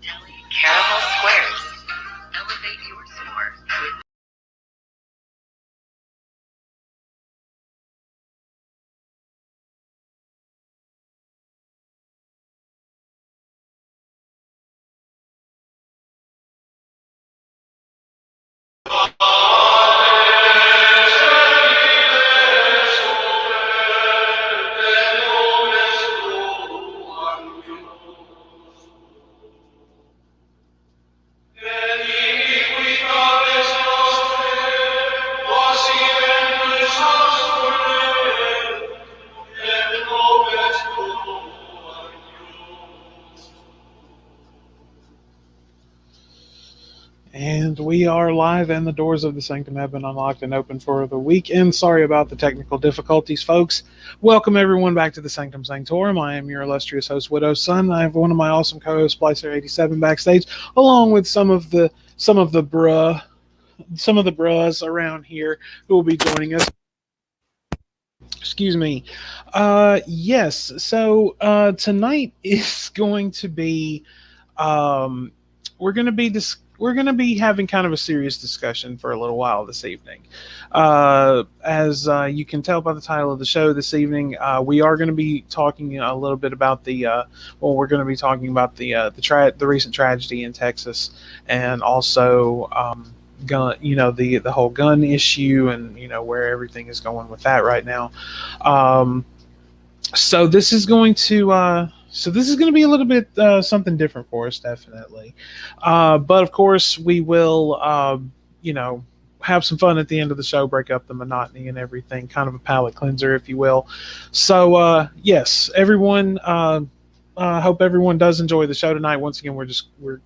Caramel squares. Elevate your s'more with And we are live, and the doors of the Sanctum have been unlocked and open for the weekend. Sorry about the technical difficulties, folks. Welcome, everyone, back to the Sanctum Sanctorum. I am your illustrious host, Widow's Son. I have one of my awesome co-hosts, Splicer87, backstage, along with some of the bruhs around here who will be joining us. Excuse me. Yes. So tonight is going to be we're going to be we're going to be having kind of a serious discussion for a little while this evening. As you can tell by the title of the show this evening, we are going to be talking a little bit about we're going to be talking about the recent tragedy in Texas, and also gun, the whole gun issue, and where everything is going with that right now. So this is going to be a little bit something different for us, definitely. But of course, we will, have some fun at the end of the show, break up the monotony and everything, kind of a palate cleanser, if you will. So yes, everyone. Hope everyone does enjoy the show tonight. Once again, we're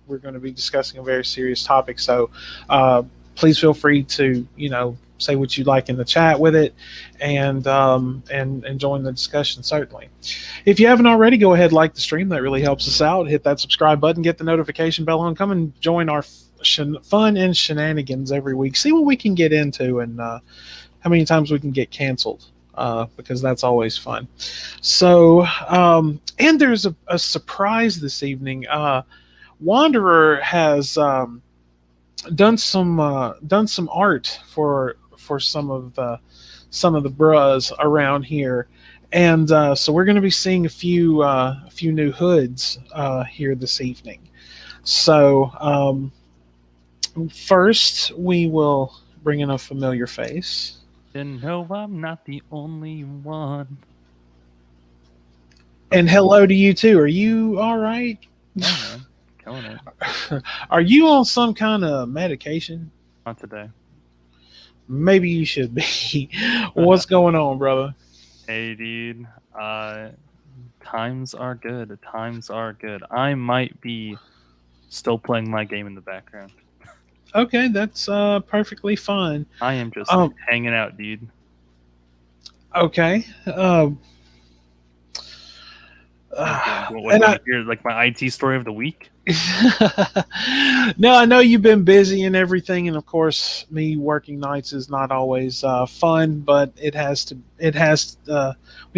going to be discussing a very serious topic. So please feel free to say what you like in the chat with it, and join the discussion, certainly. If you haven't already, go ahead, like the stream. That really helps us out. Hit that subscribe button, get the notification bell on. Come and join our fun and shenanigans every week. See what we can get into, and how many times we can get canceled, because that's always fun. So, and there's a surprise this evening. Wanderer has done some art for some of the bruhs around here, and so we're going to be seeing a few new hoods here this evening. So first we will bring in a familiar face. And no, I'm not the only one. And hello to you too. Are you all right? Yeah, man. Killing it. Are you on some kind of medication? Not today. Maybe you should be. What's going on, brother? Hey, dude. Times are good. Times are good. I might be still playing my game in the background. Okay, that's perfectly fine. I am just hanging out, dude. Okay. What do you hear, like my IT story of the week? No, I know you've been busy and everything, and of course, me working nights is not always fun. But we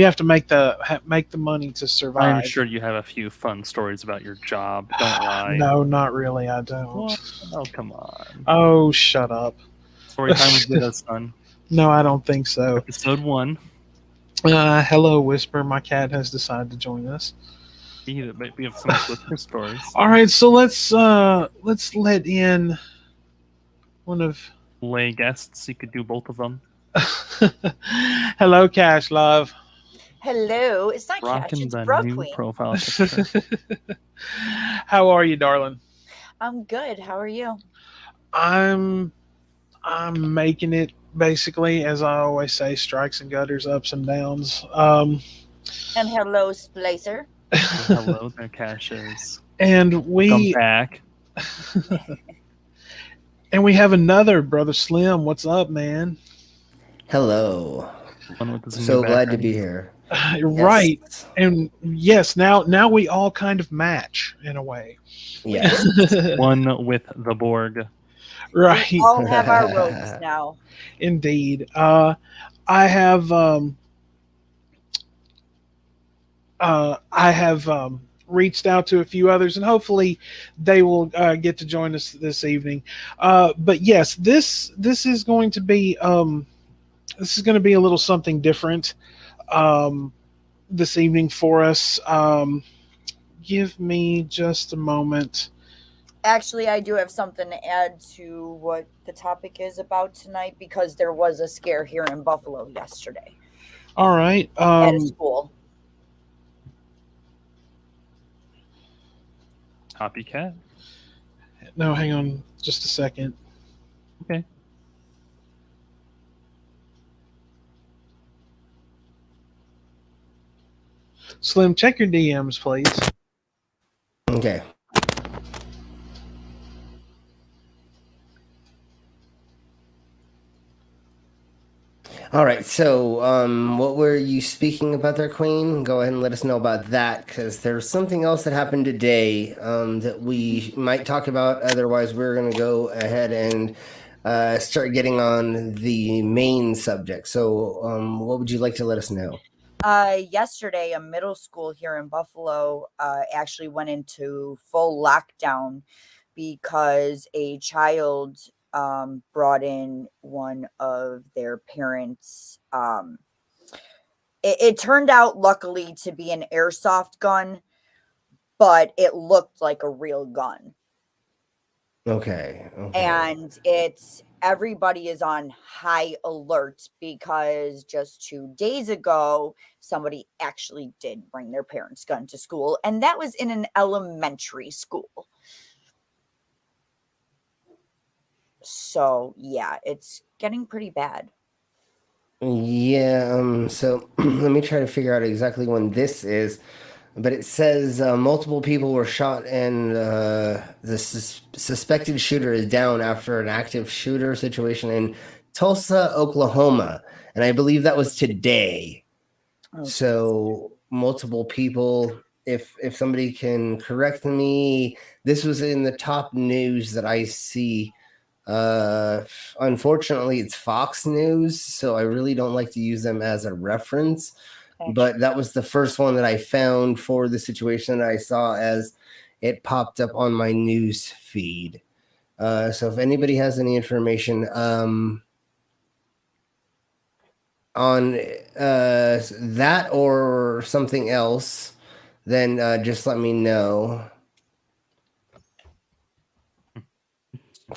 have to make the money to survive. I'm sure you have a few fun stories about your job. Don't lie. No, not really. I don't. What? Oh, come on. Oh, shut up. Story time with Widow's Son. No, I don't think so. Episode 1. Hello, Whisper. My cat has decided to join us. We have some Whisper stories. All right, so let's let in one of lay guests. You could do both of them. Hello, Cash Love. Hello, it's not Cash, it's Brooklyn. Profile. How are you, darling? I'm good. How are you? I'm making it, basically, as I always say, strikes and gutters, ups and downs. And hello, Splicer. Hello there, Cashes. And we come back. And we have another Brother Slim. What's up, man? Hello. So glad to be here. Right. Yes. And yes, now we all kind of match in a way. Yes. One with the Borg. Right. We all have our robes now. Indeed. I have reached out to a few others, and hopefully they will get to join us this evening. But yes, this is going to be a little something different this evening for us. Give me just a moment. Actually, I do have something to add to what the topic is about tonight, because there was a scare here in Buffalo yesterday All right. at a school. Copycat? No, hang on just a second. Okay. Slim, check your DMs, please. Okay. All right. So, what were you speaking about there, Queen? Go ahead and let us know about that, because there's something else that happened today that we might talk about. Otherwise, we're going to go ahead and start getting on the main subject. So, what would you like to let us know? Yesterday, a middle school here in Buffalo actually went into full lockdown because a child brought in one of their parents. It turned out, luckily, to be an airsoft gun, but it looked like a real gun. Okay. And everybody is on high alert because just 2 days ago, somebody actually did bring their parents' gun to school, and that was in an elementary school. So, yeah, it's getting pretty bad. Yeah. So let me try to figure out exactly when this is. But it says multiple people were shot, and the suspected shooter is down after an active shooter situation in Tulsa, Oklahoma. And I believe that was today. Okay. So multiple people. If somebody can correct me, this was in the top news that I see. Unfortunately, it's Fox News, so I really don't like to use them as a reference. But that was the first one that I found for the situation that I saw as it popped up on my news feed. So if anybody has any information on that or something else, then just let me know.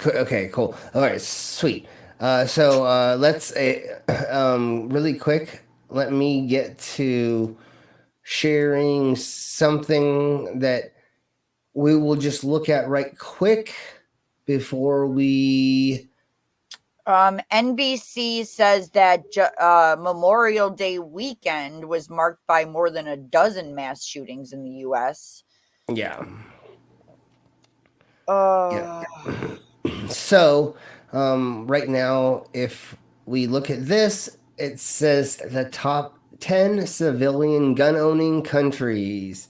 Okay, cool. All right, sweet. So let's really quick. Let me get to sharing something that we will just look at right quick before we. NBC says that Memorial Day weekend was marked by more than a dozen mass shootings in the U.S. Yeah. Yeah. So, right now, if we look at this, it says the top 10 civilian gun-owning countries,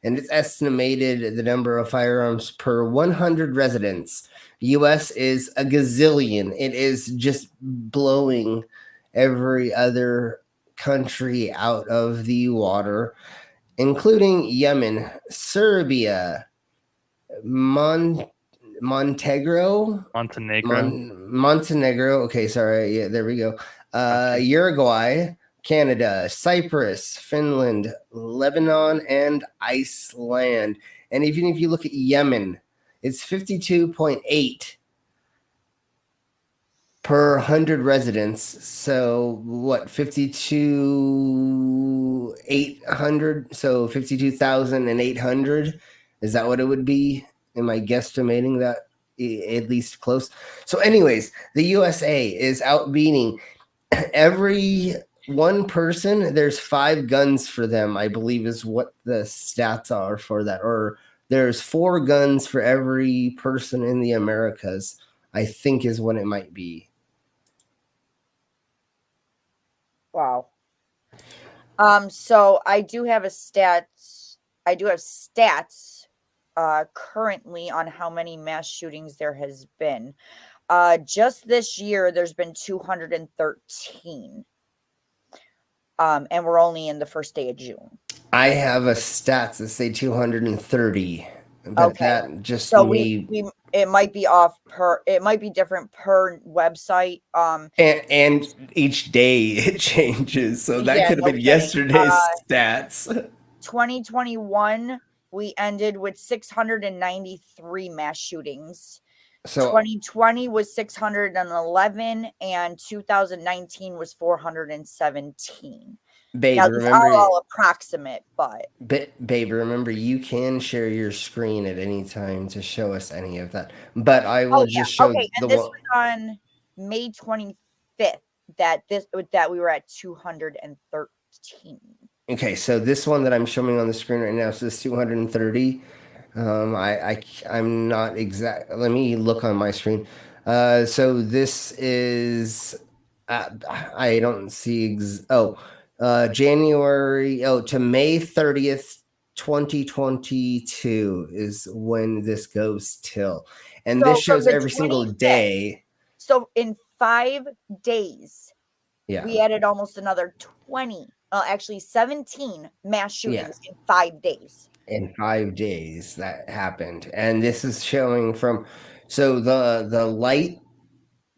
and it's estimated the number of firearms per 100 residents. U.S. is a gazillion. It is just blowing every other country out of the water, including Yemen, Serbia, Montenegro. Okay, sorry. Yeah, there we go. Uruguay, Canada, Cyprus, Finland, Lebanon, and Iceland. And even if you look at Yemen, it's 52.8 per 100 residents. So what, 52,800? So 52,800? Is that what it would be? Am I guesstimating that at least close? So anyways, the USA is outbeating every one person. There's 5 guns for them, I believe is what the stats are for that. Or there's 4 guns for every person in the Americas, I think is what it might be. Wow. So I do have stats currently on how many mass shootings there has been. Just this year, there's been 213. And we're only in the first day of June. I have a stats that say 230, but Okay. that just So me. it might be off it might be different per website. And each day it changes, so that Yeah, could have no been kidding. yesterday's stats. 2021, we ended with 693 mass shootings. So 2020 was 611, and 2019 was 417. babe, Now, these remember, are all approximate, but babe, remember, you can share your screen at any time to show us any of that. But I will just show okay. the And this one. was on May 25th that we were at 213. Okay, so this one that I'm showing on the screen right now says 230. I'm not exact. Let me look on my screen. So this is. I don't see. January. Oh, to May 30th, 2022 is when this goes till, and this So from shows the every single 25th, day. so in 5 days, Yeah. we added almost another 20, actually 17 mass shootings Yeah. in 5 days. In 5 days that happened, and this is showing from. So the light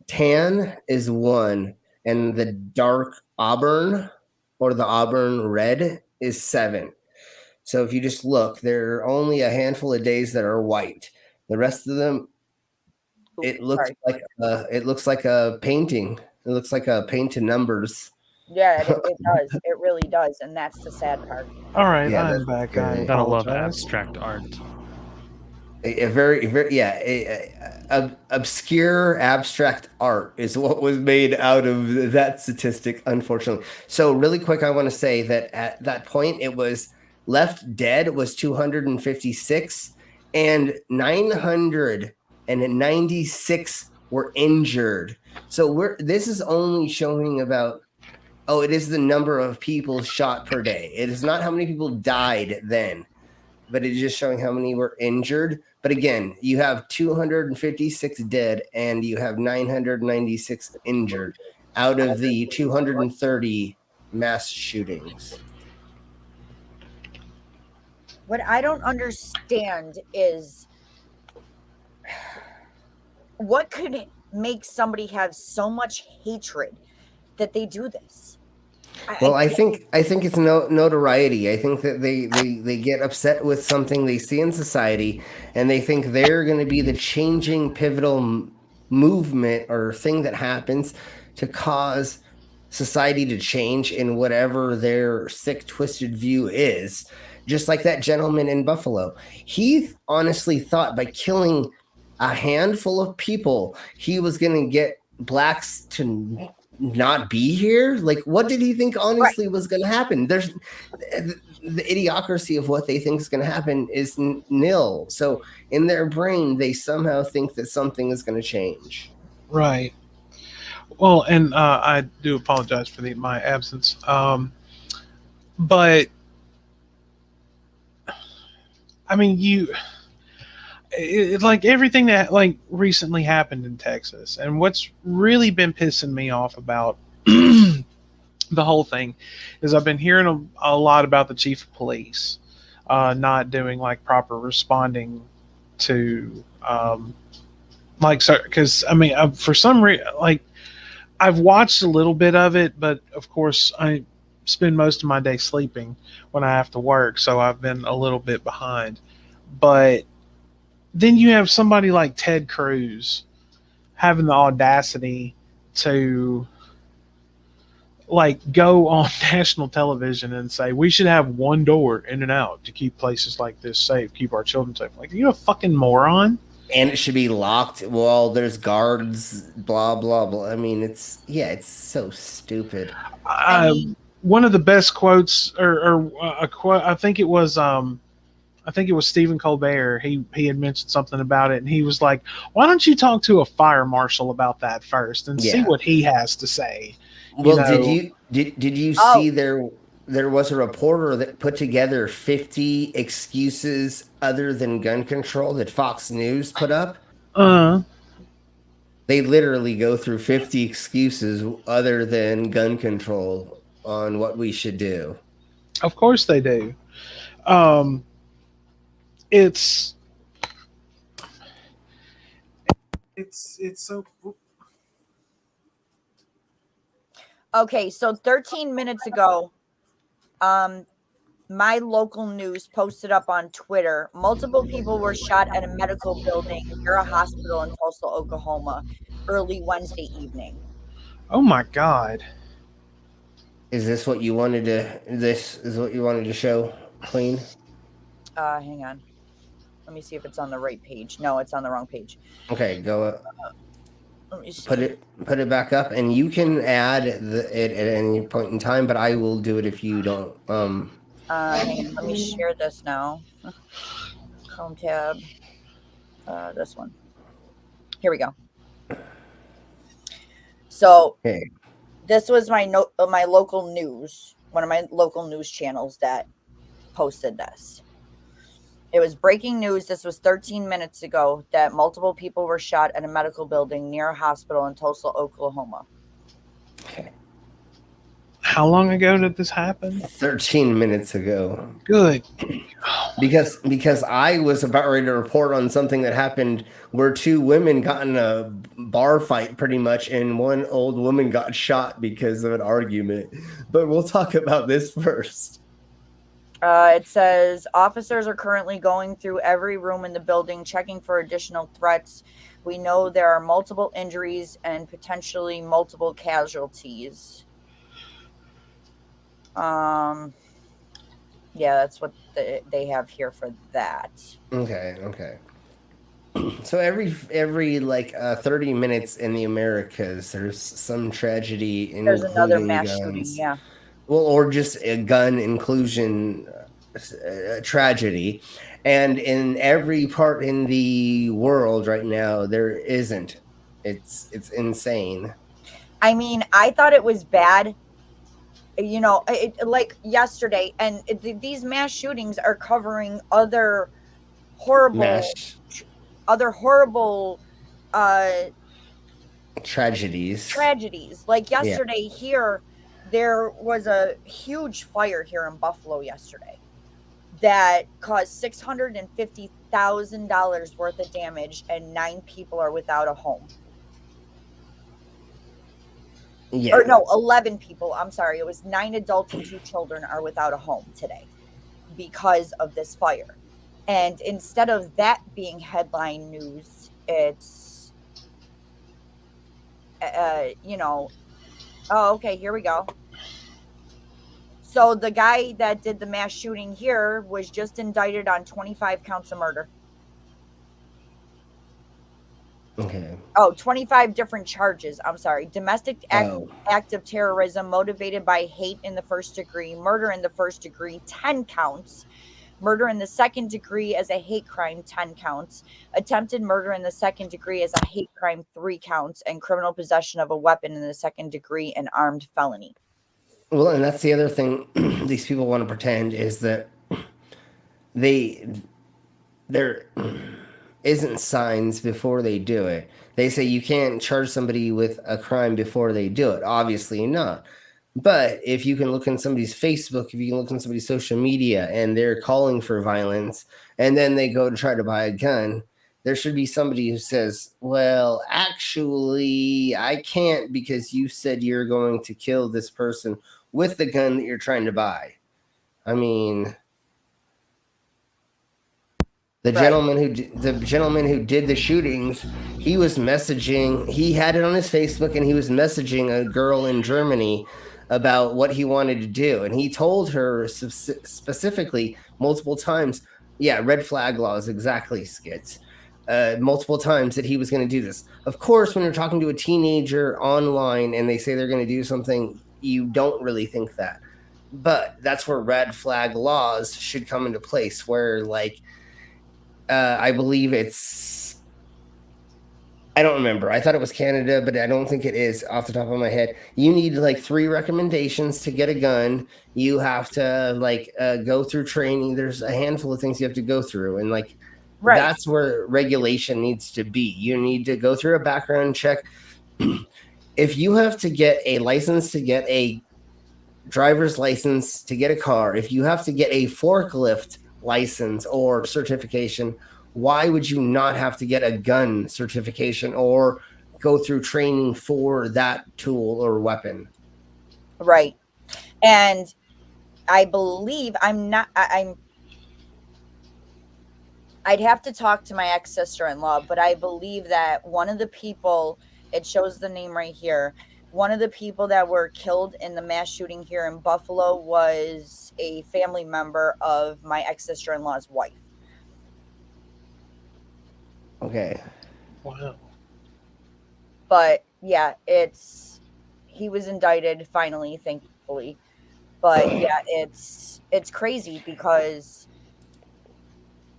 tan is 1, and the dark auburn or the auburn red is 7. So if you just look, there are only a handful of days that are white. The rest of them, Ooh, it looks sorry. like a painting. It looks like a painted numbers. Yeah, it does. It really does, and that's the sad part. All right, Yeah, I'm that's back. good. I Gotta love apologize. abstract art. A very obscure abstract art is what was made out of that statistic, unfortunately. So really quick, I want to say that at that point it was left dead was 256 and 996 were injured. So this is only showing about, it is the number of people shot per day. It is not how many people died then, but it's just showing how many were injured. But again, you have 256 dead and you have 996 injured out of the 230 mass shootings. What I don't understand is what could make somebody have so much hatred that they do this. Well, I think it's notoriety. I think that they get upset with something they see in society, and they think they're going to be the changing pivotal movement or thing that happens to cause society to change in whatever their sick, twisted view is. Just like that gentleman in Buffalo, he honestly thought by killing a handful of people, he was going to get blacks to not be here. Like, what did he think honestly was going to happen? There's the idiocracy of what they think is going to happen is nil. So in their brain, they somehow think that something is going to change. Right. Well, and I do apologize for my absence. But I mean, like everything that like recently happened in Texas, and what's really been pissing me off about the whole thing is I've been hearing a lot about the chief of police not doing like proper responding to because I mean for some reason like I've watched a little bit of it, but of course I spend most of my day sleeping when I have to work, so I've been a little bit behind. But then you have somebody like Ted Cruz having the audacity to like go on national television and say we should have one door in and out to keep places like this safe, keep our children safe. Like, are you a fucking moron? And it should be locked while there's guards, blah, blah, blah. I mean, it's so stupid. One of the best quotes or a quote, I think it was Stephen Colbert. He had mentioned something about it, and he was like, "Why don't you talk to a fire marshal about that first and see what he has to say?" Well, did you see there was a reporter that put together 50 excuses other than gun control that Fox News put up? They literally go through 50 excuses other than gun control on what we should do. Of course they do. Um, it's so. Okay, so 13 minutes ago, my local news posted up on Twitter. Multiple people were shot at a medical building near a hospital in Tulsa, Oklahoma, early Wednesday evening. Oh my God! Is this what you wanted to? This is what you wanted to show, Queen? Hang on. Let me see if it's on the right page. No, it's on the wrong page. Okay, go up. Let me see. Put it back up, and you can add it at any point in time. But I will do it if you don't. Hang on. Let me share this now. Chrome tab. This one. Here we go. So Okay. this was my local news, one of my local news channels that posted this. It was breaking news. This was 13 minutes ago that multiple people were shot at a medical building near a hospital in Tulsa, Oklahoma. Okay. How long ago did this happen? 13 minutes ago. Good. Because I was about ready to report on something that happened where two women got in a bar fight pretty much, and one old woman got shot because of an argument. But we'll talk about this first. It says officers are currently going through every room in the building, checking for additional threats. We know there are multiple injuries and potentially multiple casualties. Yeah, that's what they have here for that. Okay. So every like 30 minutes in the Americas, there's some tragedy, There's another including mass guns. shooting, yeah. Well, or just a gun inclusion tragedy. And in every part in the world right now, there isn't. It's insane. I mean, I thought it was bad, like yesterday, and these mass shootings are covering other horrible tragedies. Like yesterday here, there was a huge fire here in Buffalo yesterday that caused $650,000 worth of damage, and 9 people are without a home. Yeah. Or no, 11 people. I'm sorry. It was 9 adults and 2 children are without a home today because of this fire. And instead of that being headline news, it's, oh, okay, here we go. So the guy that did the mass shooting here was just indicted on 25 counts of murder. Okay. Oh, 25 different charges. I'm sorry. Domestic act of terrorism motivated by hate in the first degree, murder in the first degree, 10 counts. Murder in the second degree as a hate crime, 10 counts. Attempted murder in the second degree as a hate crime, 3 counts. And criminal possession of a weapon in the second degree, an armed felony. Well, and that's the other thing these people want to pretend is that there isn't signs before they do it. They say you can't charge somebody with a crime before they do it. Obviously not. But if you can look in somebody's Facebook, if you can look in somebody's social media and they're calling for violence and then they go to try to buy a gun, there should be somebody who says, well, actually, I can't because you said you're going to kill this person with the gun that you're trying to buy. I mean, the gentleman who did the shootings, he was messaging, he had it on his Facebook and he was messaging a girl in Germany about what he wanted to do. And he told her specifically multiple times, red flag laws, exactly, Skits. Multiple times that he was going to do this. Of course, when you're talking to a teenager online and they say they're going to do something, you don't really think that. But that's where red flag laws should come into place, where like, I believe I don't remember. I thought it was Canada, but I don't think it is off the top of my head. You need like 3 recommendations to get a gun. You have to go through training. There's a handful of things you have to go through. And that's where regulation needs to be. You need to go through a background check. If you have to get a license to get a driver's license to get a car, if you have to get a forklift license or certification, why would you not have to get a gun certification or go through training for that tool or weapon? Right. And I believe I'd have to talk to my ex-sister-in-law, but I believe that one of the people, it shows the name right here, one of the people that were killed in the mass shooting here in Buffalo was a family member of my ex-sister-in-law's wife. Okay. Wow. But yeah, he was indicted finally, thankfully. But yeah, it's crazy because,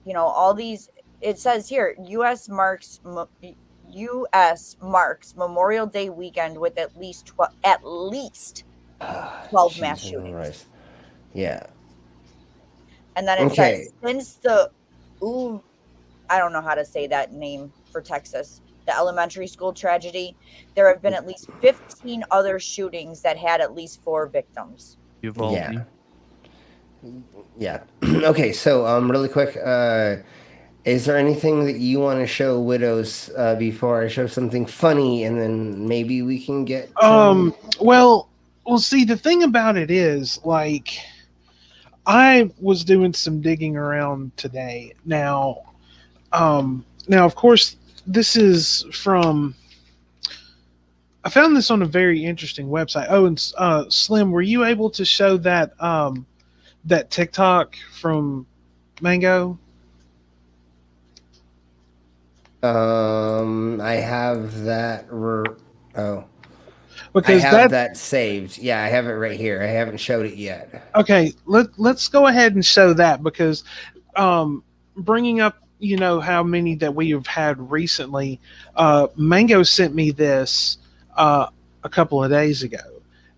you know, all these, it says here, U.S. marks Memorial Day weekend with at least 12 mass Jesus shootings. Christ. Yeah. And then it says, since the I don't know how to say that name for Texas, the elementary school tragedy, there have been at least 15 other shootings that had at least 4 victims. Yeah. Yeah. Okay, so really quick, is there anything that you want to show widows before I show something funny, and then maybe we can get well see, the thing about it is, like, I was doing some digging around today. Now of course, this is from, I found this on a very interesting website. Oh, and Slim, were you able to show that that TikTok from Mango? I have that. Because I have that saved. Yeah, I have it right here. I haven't showed it yet. Okay, let's go ahead and show that, because bringing up, you know, how many that we have had recently, Mango sent me this a couple of days ago.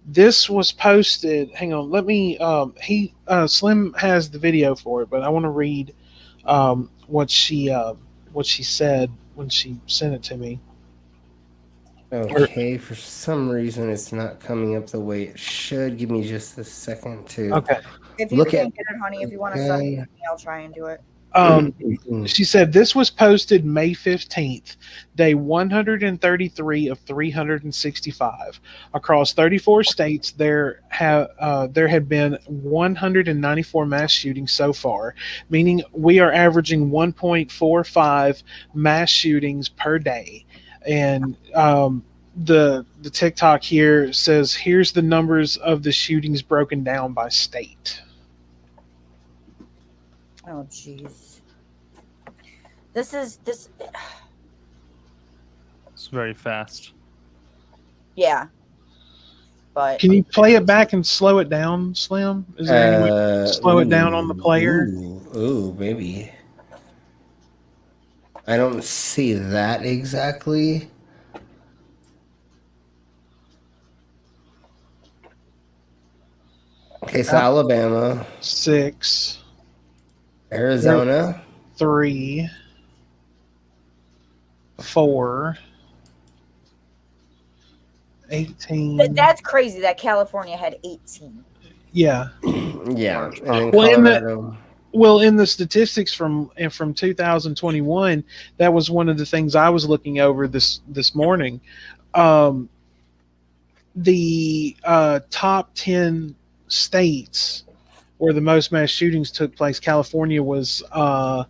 This was posted. Hang on, let me. Slim has the video for it, but I want to read what she said when she sent it to me. Okay, for some reason it's not coming up the way it should. Give me just a second to If you can't get it, honey, if you want to send it to me, I'll try and do it. She said this was posted May 15th, day 133 of 365. Across 34 states, there had been 194 mass shootings so far, meaning we are averaging 1.45 mass shootings per day. And the TikTok here says, here's the numbers of the shootings broken down by state. Oh, jeez. This. It's very fast. Yeah. But can you play it back and slow it down, Slim? Is there any way to slow it down on the player? Ooh, maybe. I don't see that exactly. Okay, so Alabama 6, Arizona 3, 4, 18. That's crazy that California had 18. Yeah. Yeah. And then Colorado. Well, in the statistics from 2021, that was one of the things I was looking over this morning. The top 10 states where the most mass shootings took place, California was what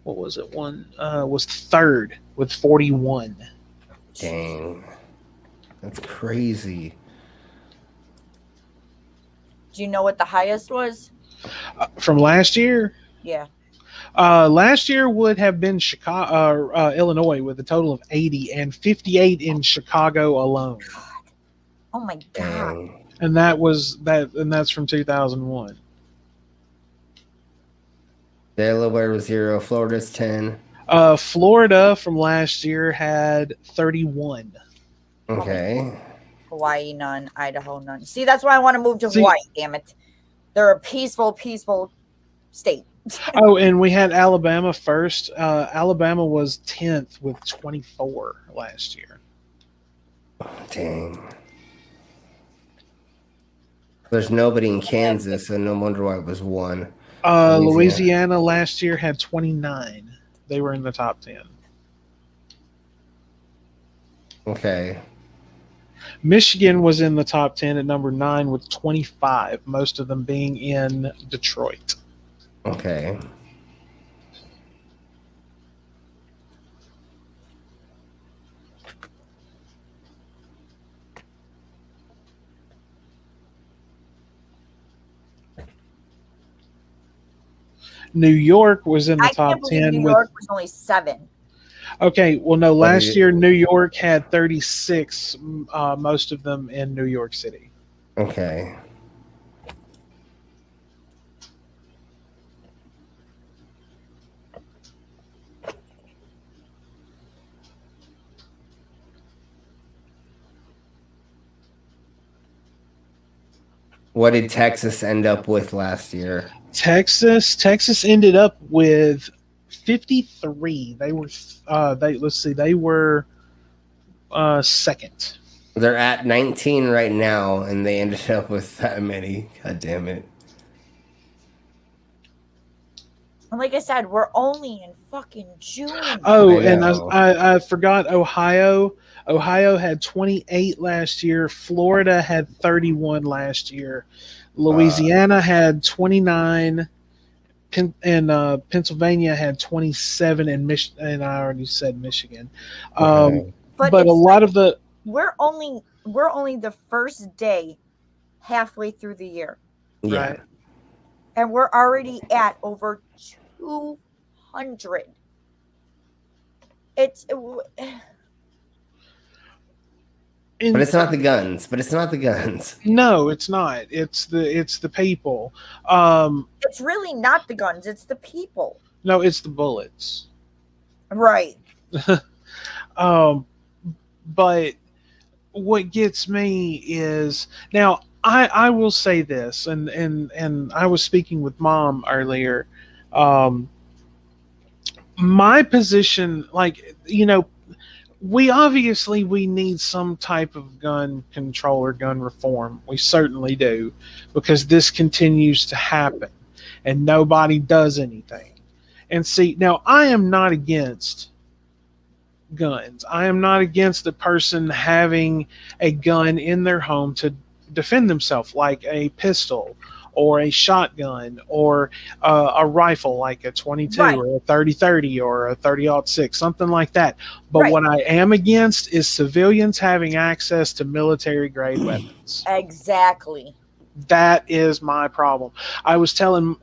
was it? Was third with 41. Dang, that's crazy. Do you know what the highest was? From last year? Yeah. Last year would have been Illinois with a total of 80, and 58 in Chicago alone. God. Oh my God. Dang. And that's from 2001. Delaware was 0. Florida's 10. Florida from last year had 31. Okay. Hawaii, none. Idaho, none. See, that's why I want to move to Hawaii, damn it. They're a peaceful state. Oh, and we had Alabama first. Alabama was 10th with 24 last year. Dang. There's nobody in Kansas, so no wonder why it was 1. Louisiana last year had 29. They were in the top 10. Okay. Michigan was in the top 10 at number 9 with 25, most of them being in Detroit. Okay. New York was in the I top can't believe 10 New with. York was only 7. Okay, well, no, What last did year New York had 36, most of them in New York City. Okay. What did Texas end up with last year? Texas ended up with 53. They were they were second. They're at 19 right now, and they ended up with that many. God damn it. And like I said, we're only in fucking June. Oh, I and know. I forgot Ohio. Ohio had 28 last year. Florida had 31 last year. Louisiana had 29. And Pennsylvania had 27, and I already said Michigan. Okay. But it's a lot of the we're only the first day halfway through the year, Yeah. right. and we're already at over 200. It's But it's not the guns. No, it's not. It's the people. it's really not the guns, it's the people. No, it's the bullets. Right. But what gets me is now I will say this, and I was speaking with Mom earlier. My position, like, we need some type of gun control or gun reform. We certainly do, because this continues to happen and nobody does anything. And see, now I am not against guns. I am not against the person having a gun in their home to defend themselves, like a pistol or a shotgun or a rifle like a 22 Right. or a 30-30 or a 30-06, something like that. But Right. what I am against is civilians having access to military grade weapons. Exactly. That is my problem. I was in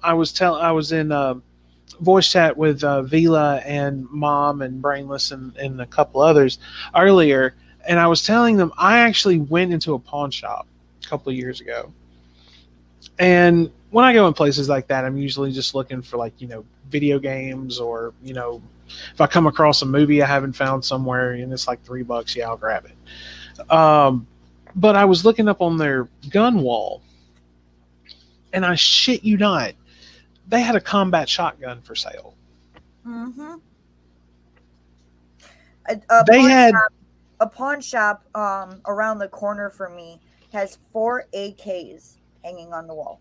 voice chat with Vila and Mom and Brainless and a couple others earlier, and I was telling them I actually went into a pawn shop a couple of years ago. And when I go in places like that, I'm usually just looking for, like, video games, or, if I come across a movie I haven't found somewhere and it's like $3, yeah, I'll grab it. But I was looking up on their gun wall, and I shit you not, they had a combat shotgun for sale. Mm-hmm. A pawn shop around the corner from me has 4 AKs hanging on the wall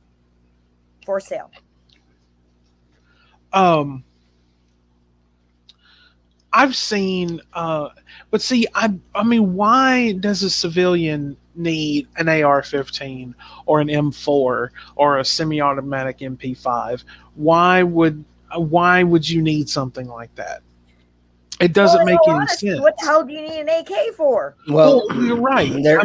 for sale. I've seen, but see, I mean, why does a civilian need an AR-15 or an M4 or a semi-automatic MP5? Why would you need something like that? It doesn't make any sense. What the hell do you need an AK for? Well, you're right. Their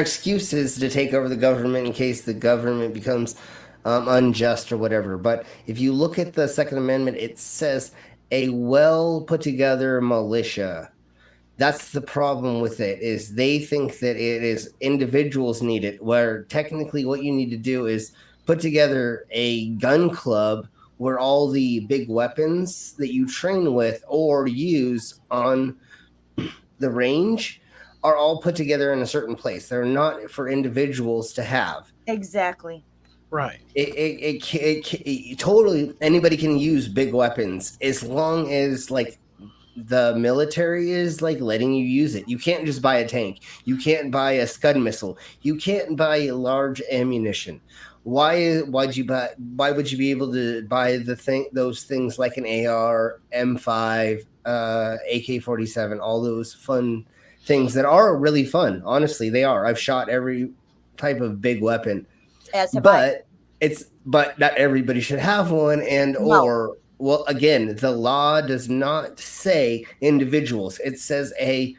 excuse is to take over the government in case the government becomes unjust or whatever. But if you look at the Second Amendment, it says a well put together militia. That's the problem with it, is they think that it is individuals need it, where technically what you need to do is put together a gun club where all the big weapons that you train with or use on the range are all put together in a certain place. They're not for individuals to have. Exactly. Right. It totally, anybody can use big weapons as long as, like, the military is like letting you use it. You can't just buy a tank. You can't buy a Scud missile. You can't buy large ammunition. Why would you be able to buy those things like an AR, M5, AK-47, all those fun things that are really fun? Honestly, they are. I've shot every type of big weapon, but not everybody should have one. Well, again, the law does not say individuals. It says a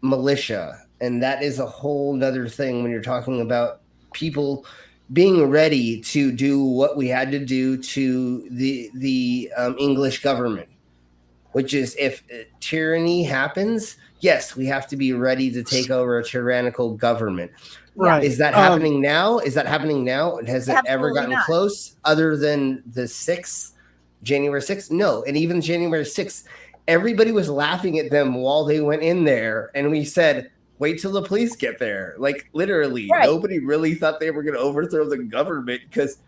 militia, and that is a whole nother thing when you're talking about people being ready to do what we had to do to the English government, which is if tyranny happens, yes, we have to be ready to take over a tyrannical government. Right. Is that happening now? Has it ever gotten close other than the 6th, January 6th? No. And even January 6th, everybody was laughing at them while they went in there. And we said, wait till the police get there. Like, literally, nobody really thought they were going to overthrow the government, because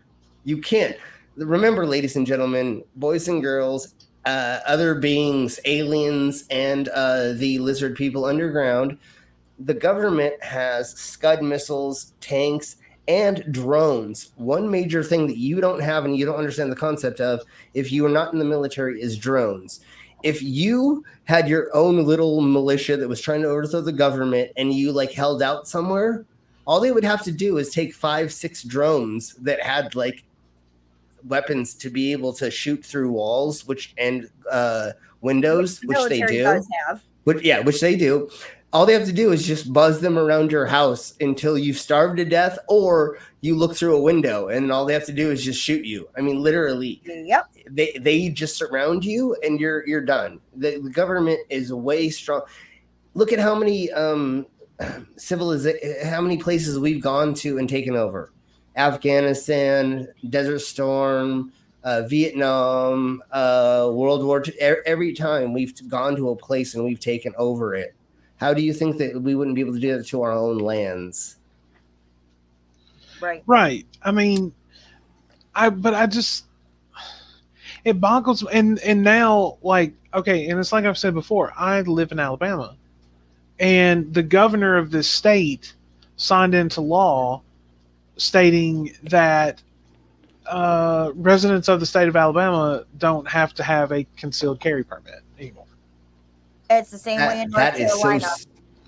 you can't. Remember, ladies and gentlemen, boys and girls, other beings, aliens, and the lizard people underground, the government has Scud missiles, tanks, and drones. One major thing that you don't have and you don't understand the concept of if you are not in the military is drones. If you had your own little militia that was trying to overthrow the government and you like held out somewhere, all they would have to do is take 5-6 drones that had like weapons to be able to shoot through walls, and windows, which they do. Does have. Which they do. All they have to do is just buzz them around your house until you starve to death, or you look through a window, and all they have to do is just shoot you. I mean, literally. Yep. They just surround you, and you're done. The government is way strong. Look at how many how many places we've gone to and taken over: Afghanistan, Desert Storm, Vietnam, World War II. Every time we've gone to a place and we've taken over it. How do you think that we wouldn't be able to do that to our own lands? Right. I mean, it boggles. And now, like, okay, and it's like I've said before, I live in Alabama, and the governor of this state signed into law stating that residents of the state of Alabama don't have to have a concealed carry permit anymore. It's the same way in North Carolina.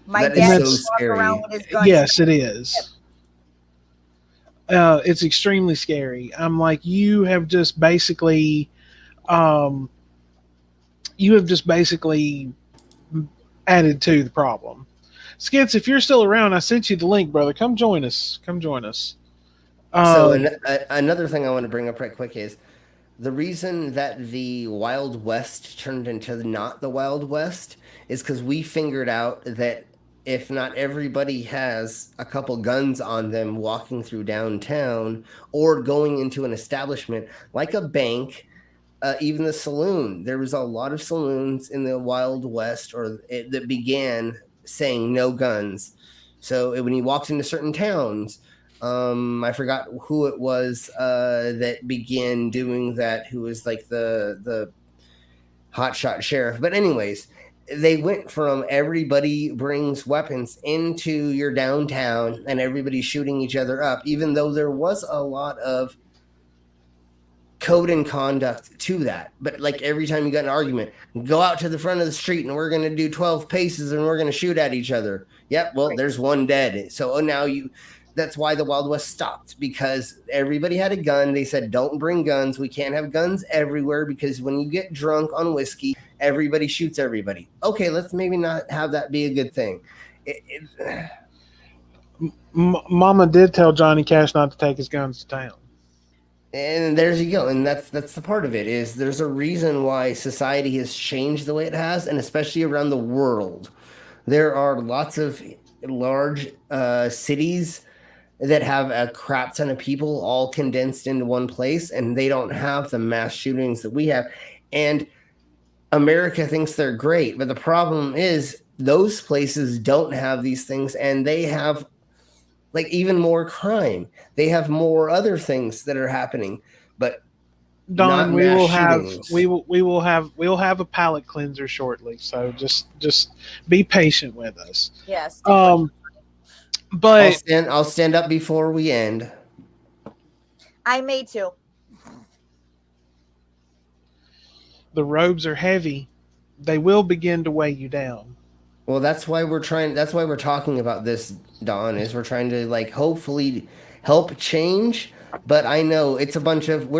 My dad so walk scary. around with his gun. Yes, it is. It's extremely scary. I'm like, you have just basically added to the problem. Skits, if you're still around, I sent you the link, brother. Come join us. Another thing I want to bring up right quick is the reason that the Wild West turned into not the Wild West is because we figured out that if not everybody has a couple guns on them walking through downtown or going into an establishment like a bank, even the saloon. There was a lot of saloons in the Wild West that began saying no guns. So when you walked into certain towns, I forgot who it was that began doing that, who was like the hotshot sheriff. But anyways, they went from everybody brings weapons into your downtown and everybody's shooting each other up, even though there was a lot of code and conduct to that. But like every time you got an argument, go out to the front of the street and we're going to do 12 paces and we're going to shoot at each other. Yep. Well, there's one dead. So now that's why the Wild West stopped, because everybody had a gun. They said, don't bring guns. We can't have guns everywhere because when you get drunk on whiskey, everybody shoots everybody. Okay, let's maybe not have that be a good thing. Mama did tell Johnny Cash not to take his guns to town. And there you go. And that's the part of it, is there's a reason why society has changed the way it has, and especially around the world. There are lots of large cities that have a crap ton of people all condensed into one place, and they don't have the mass shootings that we have. And America thinks they're great, but the problem is those places don't have these things, and they have like even more crime. They have more other things that are happening. But Don, not we mass will have shootings. we'll have a palate cleanser shortly. So just be patient with us. Yeah. Stick with Um, but I'll stand up before we end. I may too. the robes are heavy. They will begin to weigh you down. Well, that's why we're trying. That's why we're talking about this, Don. Is we're trying to like hopefully help change. But I know we're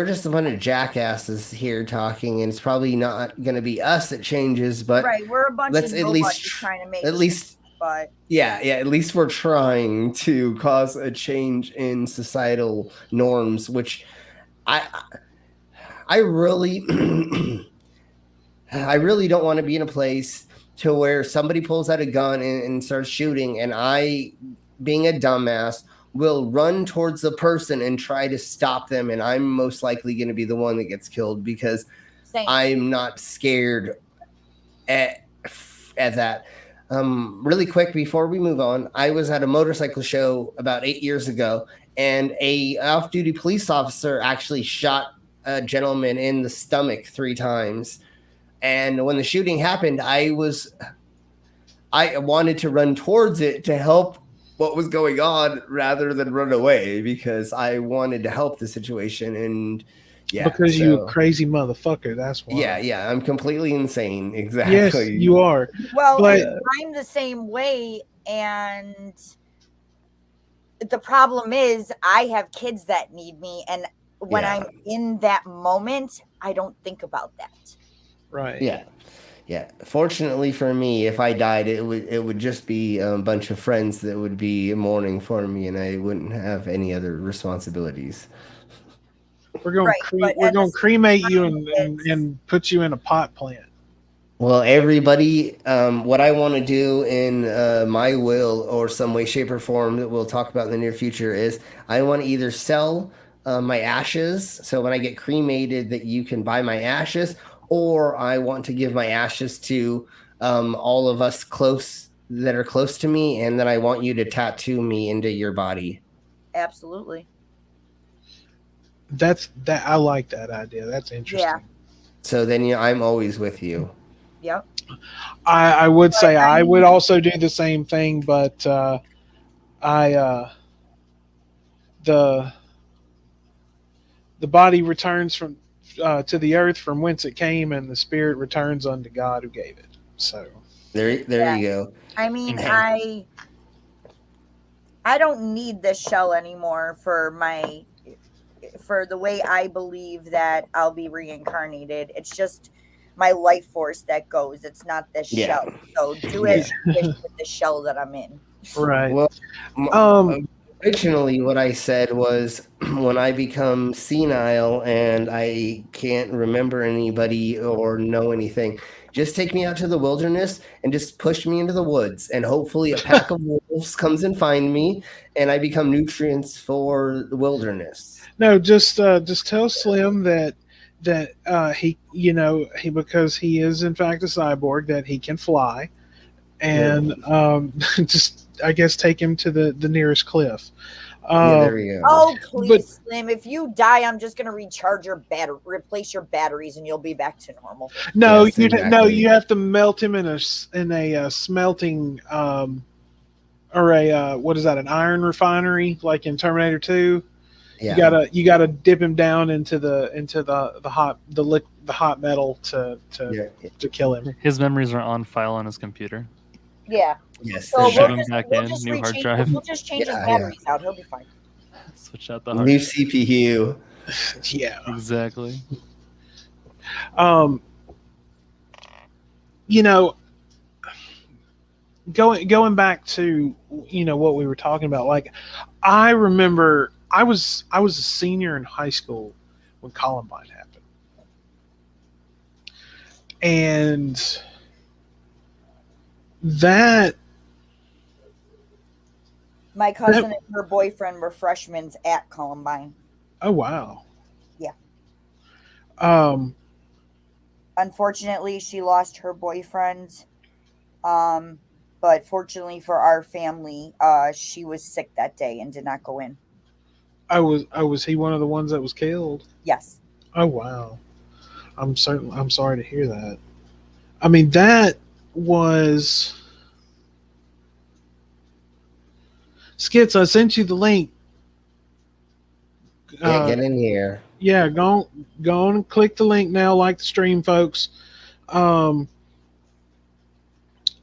just a bunch of jackasses here talking, and it's probably not going to be us that changes. But Right, we're a bunch let's of at nobodies least trying to make at least but yeah, at least we're trying to cause a change in societal norms, which I I really I really don't want to be in a place to where somebody pulls out a gun and starts shooting, and I, being a dumbass, will run towards the person and try to stop them, and I'm most likely going to be the one that gets killed because same. I'm not scared at that. Really quick before we move on, I was at a motorcycle show about 8 years ago, and a off-duty police officer actually shot a gentleman in the stomach 3 times. And when the shooting happened, I wanted to run towards it to help what was going on rather than run away because I wanted to help the situation. And yeah, because you a crazy motherfucker. That's why. Yeah, I'm completely insane. Exactly. Yes, you are. Well, But- I'm the same way, and the problem is I have kids that need me, and when Yeah. I'm in that moment, I don't think about that. Right. Yeah. Fortunately for me, if I died, it would just be a bunch of friends that would be mourning for me, and I wouldn't have any other responsibilities. We're going Right, we're going to cremate you it's- and put you in a pot plant. Well, everybody, what I want to do in my will or some way, shape, or form that we'll talk about in the near future is I want to either sell my ashes, so when I get cremated, that you can buy my ashes, or I want to give my ashes to all of us that are close to me, and then I want you to tattoo me into your body. Absolutely. I like that idea. That's interesting. Yeah. So then I'm always with you. Yep. I would say I would also do the same thing, but the body returns from to the earth from whence it came, and the spirit returns unto God who gave it. So There you go. I mean, Okay. I don't need this shell anymore for the way I believe that I'll be reincarnated. It's just my life force that goes. It's not this Yeah. shell. So do as you wish with the shell that I'm in. right. Well, originally what I said was when I become senile and I can't remember anybody or know anything, just take me out to the wilderness and just push me into the woods, and hopefully a pack of wolves comes and find me and I become nutrients for the wilderness. No, just tell Slim that he because he is in fact a cyborg, that he can fly, and just I guess take him to the nearest cliff. Yeah, there we go. Oh, please, Slim. If you die, I'm just gonna replace your batteries, and you'll be back to normal. No, Yes, no, exactly. you have to melt him in a smelting or a what is that? An iron refinery, like in Terminator 2. Yeah. You gotta dip him down into the hot metal to kill him. His memories are on file on his computer. Yeah. Yes. So Shove we'll him back in, new hard drive. We'll just change his Yeah, batteries out. He'll be fine. Switch out the hard New drive. CPU. Yeah. Exactly. Going back to what we were talking about, like I remember I was a senior in high school when Columbine happened, and that My cousin and her boyfriend were freshmen at Columbine. oh wow. Yeah. Unfortunately, she lost her boyfriend. But fortunately for our family, she was sick that day and did not go in. was he one of the ones that was killed? Yes. Oh wow. I'm sorry to hear that. I mean, that was Skits. I sent you the link. Yeah, Uh, get in here. yeah, go on and click the link now. Like the stream, folks. Um,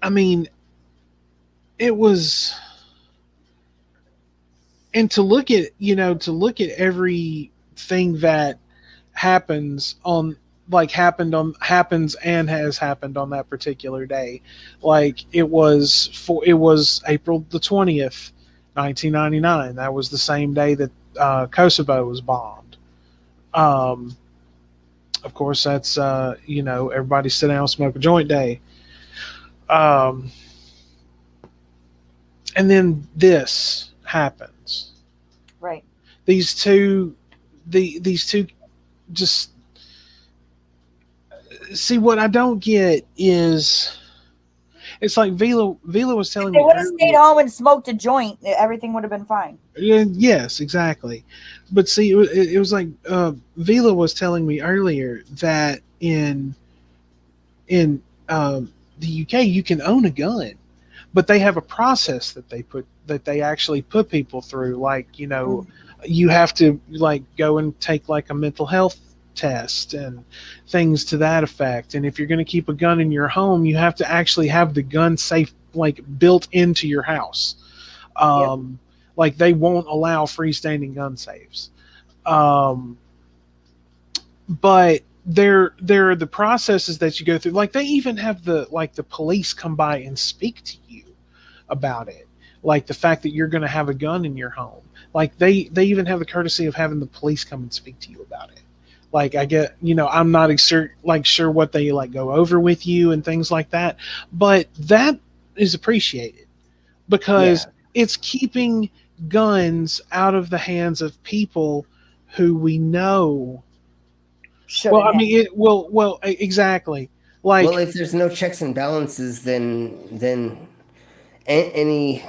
I mean, it was, and to look at everything that happens on happens and has happened on that particular day. Like it was April the 20th, 1999. That was the same day that Kosovo was bombed. Um, of course, that's everybody sit down, smoke a joint day. Um, and then this happens. Right. These two, these two, just see what I don't get is it's like Vila was If telling they me would have stayed earlier. home and smoked a joint, everything would have been fine. Yes, exactly. But see, it was like Vila was telling me earlier that in the UK you can own a gun, but they have a process that they actually put people through. Like you have to like go and take like a mental health test and things to that effect. And if you're going to keep a gun in your home, you have to actually have the gun safe like built into your house. Um, Like they won't allow freestanding gun safes. Um, but there are the processes that you go through. Like they even have the police come by and speak to you about it. Like the fact that you're going to have a gun in your home. Like they even have the courtesy of having the police come and speak to you about it. Like I get, I'm not sure what they like go over with you and things like that, but that is appreciated Yeah. because it's keeping guns out of the hands of people who we know. Well, Shouldn't I have. mean, exactly. Like, Well, if there's no checks and balances, then any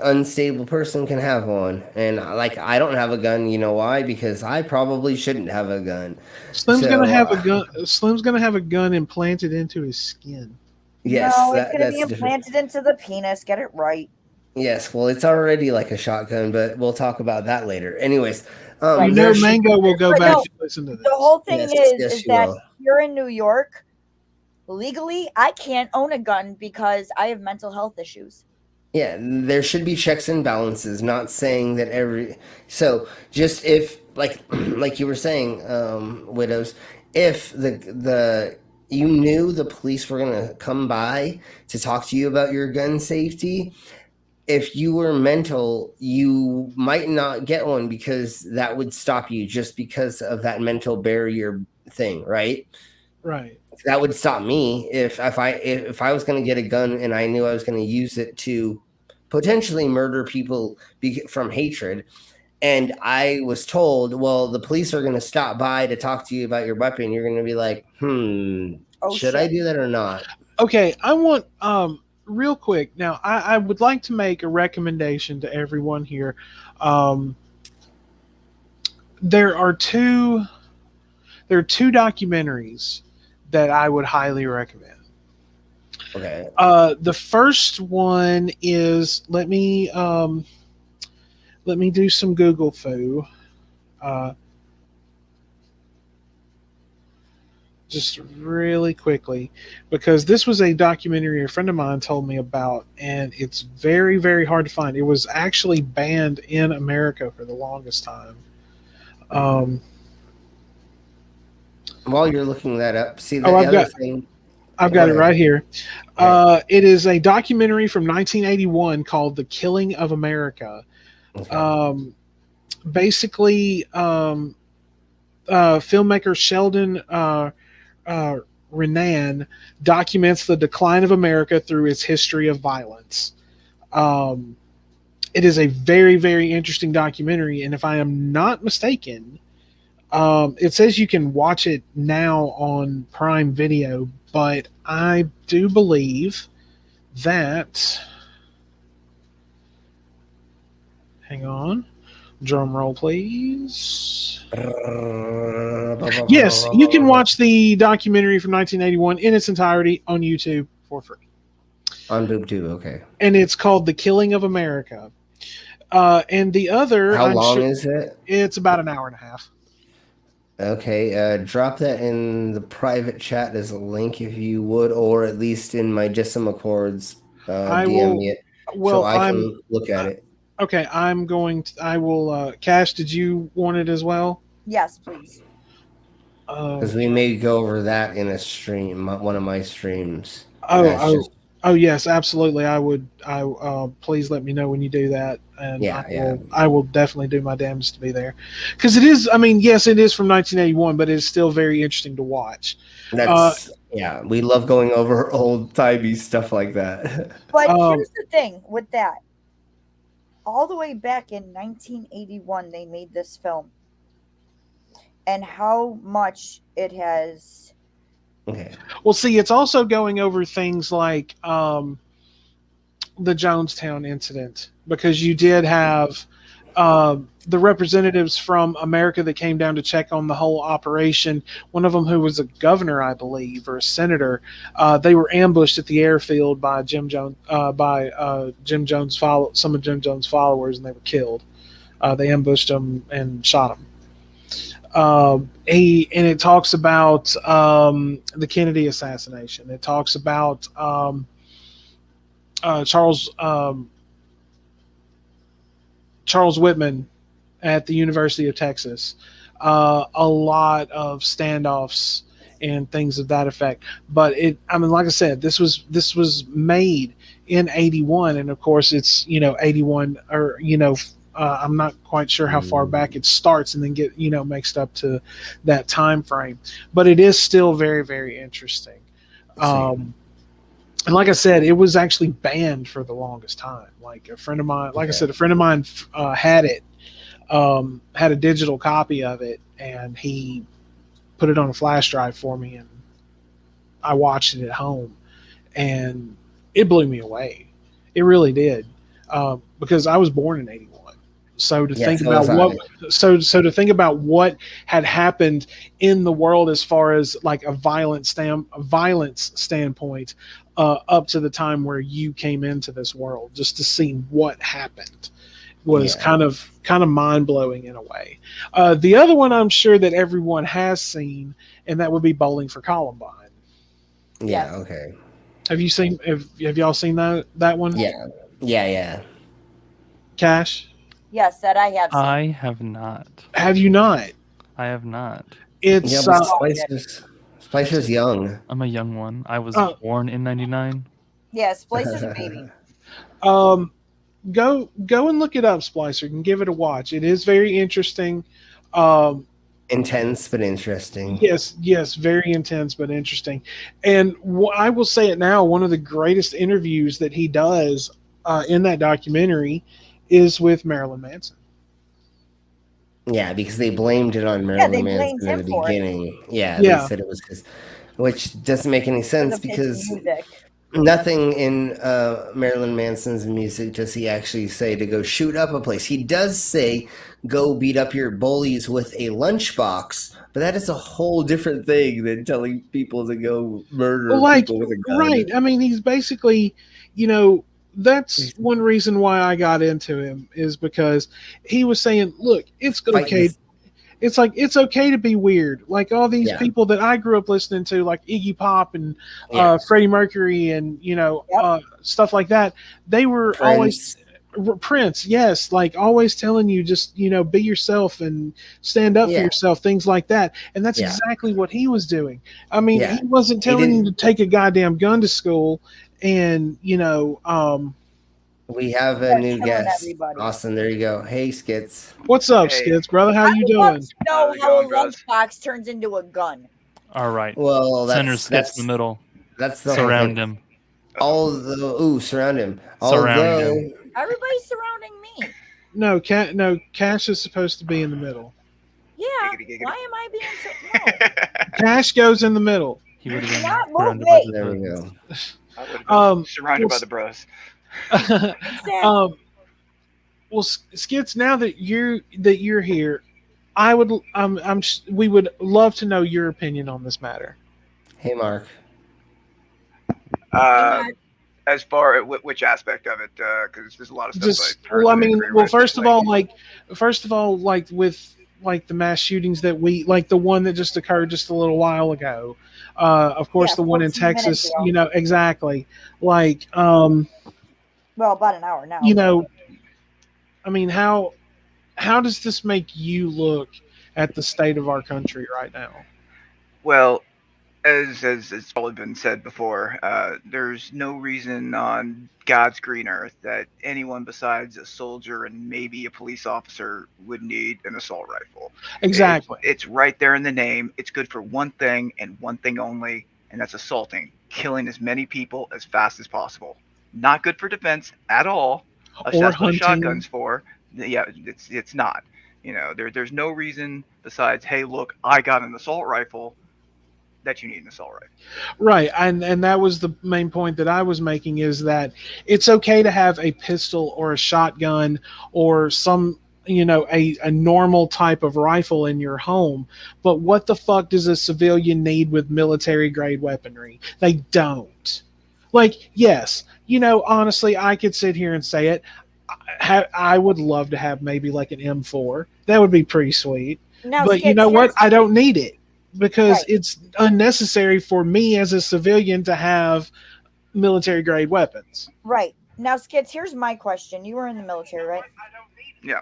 unstable person can have one. And like, I don't have a gun. You know why? Because I probably shouldn't have a gun. Slim's gonna So have a gun. Slim's gonna have a gun implanted into his skin. yes, No, it's going to be that's different. implanted into the penis. Get it right. Yes, well, it's already like a shotgun, but we'll talk about that later. Anyways, Right. there should Mango will go But back no, and listen to the this. whole thing yes, is you that will. here in New York, legally, I can't own a gun because I have mental health issues. Yeah, there should be checks and balances. Not saying that so just if like like you were saying, widows, if the you knew the police were gonna come by to talk to you about your gun safety, if you were mental, you might not get one because that would stop you just because of that mental barrier thing, right? Right. That would stop me if I was going to get a gun and I knew I was going to use it to potentially murder people from hatred, and I was told, well, the police are going to stop by to talk to you about your weapon. You're going to be like, Oh, should I shit. do that or not? Okay, I want real quick now. I would like to make a recommendation to everyone here. Um, there are two documentaries that I would highly recommend. Okay. The first one is let me do some Google foo. Uh, just really quickly, because this was a documentary a friend of mine told me about, and it's very, very hard to find. It was actually banned in America for the longest time. While you're looking that up, see the Oh, other thing. I've Go got it ahead. right here. Right. It is a documentary from 1981 called "The Killing of America." Okay. Basically, filmmaker Sheldon Renan documents the decline of America through its history of violence. It is a very, very interesting documentary, and if I am not mistaken, it says you can watch it now on Prime Video, but I do believe that. Hang on. Drum roll, please. Yes, you can watch the documentary from 1981 in its entirety on YouTube for free. On BoobTube, okay. And it's called The Killing of America. And the other... How long is it? It's about an hour and a half. Okay, drop that in the private chat as a link if you would, or at least in my Jessam Accords DM me it so I can look at it. Okay, I will... Cash, did you want it as well? Yes, please. Because we may go over that in a stream, one of my streams. Oh yes, absolutely. I would. Please let me know when you do that, and I will definitely do my damnedest to be there, because it is. I mean, yes, it is from 1981, but it's still very interesting to watch. That's we love going over old timey stuff like that. But here's the thing with that. All the way back in 1981, they made this film, and how much it has. Okay. Well, see, it's also going over things like the Jonestown Incident, because you did have the representatives from America that came down to check on the whole operation. One of them, who was a governor, I believe, or a senator, they were ambushed at the airfield by Jim Jones, some of Jim Jones' followers, and they were killed. They ambushed them and shot them. And it talks about the Kennedy assassination. It talks about Charles Whitman at the University of Texas. A lot of standoffs and things of that effect. But like I said, this was made in 81, and of course it's 81, or I'm not quite sure how far back it starts and then get mixed up to that time frame, but it is still very, very interesting. And like I said, it was actually banned for the longest time. Like a friend of mine, had it, had a digital copy of it, and he put it on a flash drive for me, and I watched it at home, and it blew me away. It really did, because I was born in 81. So to think about what had happened in the world as far as like a violence standpoint, up to the time where you came into this world, just to see what happened was kind of mind blowing in a way. The other one I'm sure that everyone has seen, and that would be Bowling for Columbine. Yeah. Okay. Have you seen? Have y'all seen that one? Yeah. Cash. Yes, that I have seen. I have not. Have you not? I have not. It's Spicer's young. I'm a young one. I was born in 99. Yeah, Splicer's a baby. Go and look it up, Splicer, and give it a watch. It is very interesting. Intense but interesting. Yes, very intense but interesting. And I will say it now, one of the greatest interviews that he does in that documentary is with Marilyn Manson. Yeah, because they blamed it on Marilyn Manson in the beginning. They said it was his, which doesn't make any sense because nothing in Marilyn Manson's music does he actually say to go shoot up a place. He does say go beat up your bullies with a lunchbox, but that is a whole different thing than telling people to go murder people with a gun. Right. I mean, he's basically, that's one reason why I got into him, is because he was saying, look, it's okay. It's like, it's okay to be weird. Like all these people that I grew up listening to, like Iggy Pop and Freddie Mercury and, stuff like that. They were always Prince. Yes. Like always telling you just, be yourself and stand up for yourself, things like that. And that's exactly what he was doing. I mean, he wasn't telling you to take a goddamn gun to school. And we have a new guest, Austin. There you go. Hey, Skits. What's up, Skits, brother? How you doing? I would love to know how a lunchbox turns into a gun. All right. Well, center Skits in the middle. That's the surround him. Surround him. Surround him. Everybody's surrounding me. No, Cash is supposed to be in the middle. Yeah. Why am I being so? No. Cash goes in the middle. He would have Not been move. There we go. I would have been surrounded by the bros. Well, Skits, now that you're here, we would love to know your opinion on this matter. Hey, Mark. As far as which aspect of it, because there's a lot of stuff. Just, I agree with, first of all, like with like the mass shootings that like the one that just occurred just a little while ago. Of course, the one in 14 minutes Texas. ago. Exactly. Like, well, about an hour now. I mean, how does this make you look at the state of our country right now? Well, as it's probably been said before, there's no reason on God's green earth that anyone besides a soldier and maybe a police officer would need an assault rifle. Exactly. It's right there in the name. It's good for one thing and one thing only, and that's assaulting, killing as many people as fast as possible. Not good for defense at all. That's what a shotgun's for. Yeah, it's not. There's no reason besides, hey, look, I got an assault rifle, that you need an assault rifle. Right, and that was the main point that I was making, is that it's okay to have a pistol or a shotgun or some, a normal type of rifle in your home, but what the fuck does a civilian need with military grade weaponry? They don't. Like, yes, honestly, I could sit here and say it. I would love to have maybe like an M4. That would be pretty sweet. Now, but you know what? I don't need it, because it's unnecessary for me as a civilian to have military grade weapons. Right. Now, Skits, here's my question. You were in the military, right? Yeah.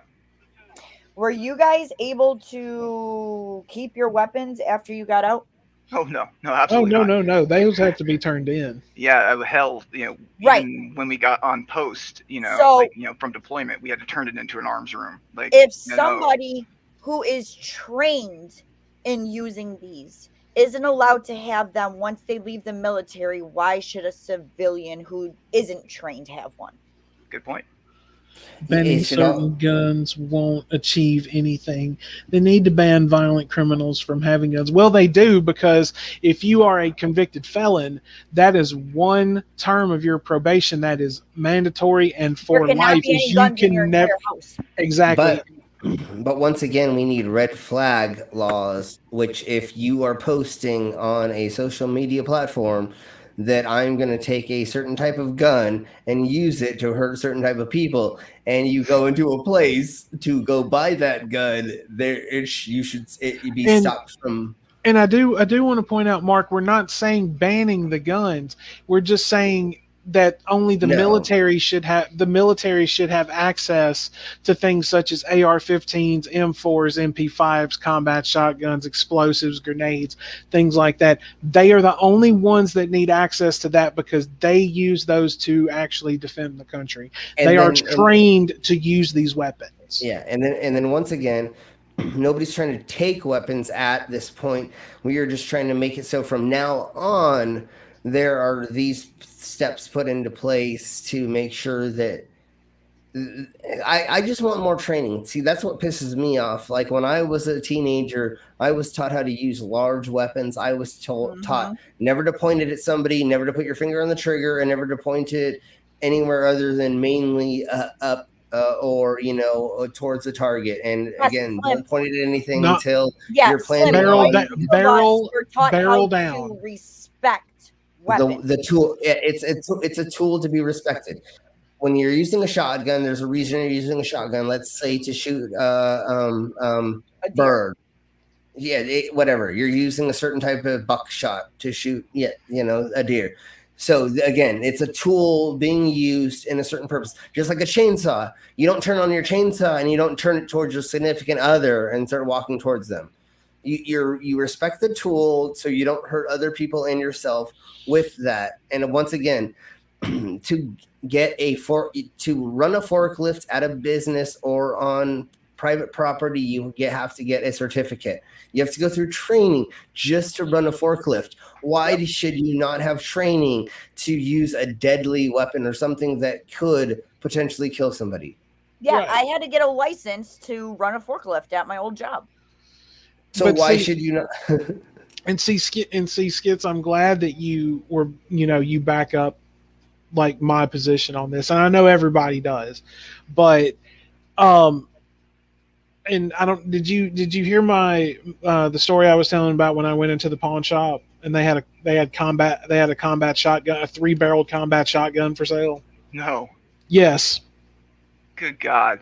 Were you guys able to keep your weapons after you got out? Oh, no, absolutely not. No. Those have to be turned in. Yeah, hell, right. Even when we got on post, from deployment, we had to turn it into an arms room. Like, if somebody who is trained in using these isn't allowed to have them once they leave the military, why should a civilian who isn't trained have one? Good point. Banning certain guns won't achieve anything. They need to ban violent criminals from having guns. Well, they do, because if you are a convicted felon, that is one term of your probation that is mandatory, and for life is you can never. Exactly. But once again, we need red flag laws, which if you are posting on a social media platform that I'm going to take a certain type of gun and use it to hurt certain type of people, and you go into a place to go buy that gun, you should be stopped from. And I do want to point out, Mark, we're not saying banning the guns. We're just saying that only the military should have access to things such as AR-15s, M4s, MP5s, combat shotguns, explosives, grenades, things like that. They are the only ones that need access to that, because they use those to actually defend the country. They are trained to use these weapons. Yeah, and then once again, nobody's trying to take weapons at this point. We are just trying to make it so from now on there are these steps put into place to make sure that I just want more training. See, that's what pisses me off. Like when I was a teenager, I was taught how to use large weapons. I was taught never to point it at somebody, never to put your finger on the trigger, and never to point it anywhere other than mainly up or towards the target. And again, don't point it at anything until you're planning barrel down. To respect the tool. It's a tool to be respected. When you're using a shotgun, there's a reason you're using a shotgun. Let's say to shoot a bird. Yeah, whatever. You're using a certain type of buckshot to shoot. A deer. So again, it's a tool being used in a certain purpose, just like a chainsaw. You don't turn on your chainsaw and you don't turn it towards your significant other and start walking towards them. You respect the tool so you don't hurt other people and yourself with that. And once again, to run a forklift at a business or on private property, you have to get a certificate. You have to go through training just to run a forklift. Why should you not have training to use a deadly weapon or something that could potentially kill somebody? Yeah, right. I had to get a license to run a forklift at my old job. So why should you not? And see, Skits, I'm glad that you were, you back up like my position on this, and I know everybody does, but and I don't. Did you hear my the story I was telling about when I went into the pawn shop and they had a combat shotgun, a 3-barreled combat shotgun for sale? No. Yes. Good God.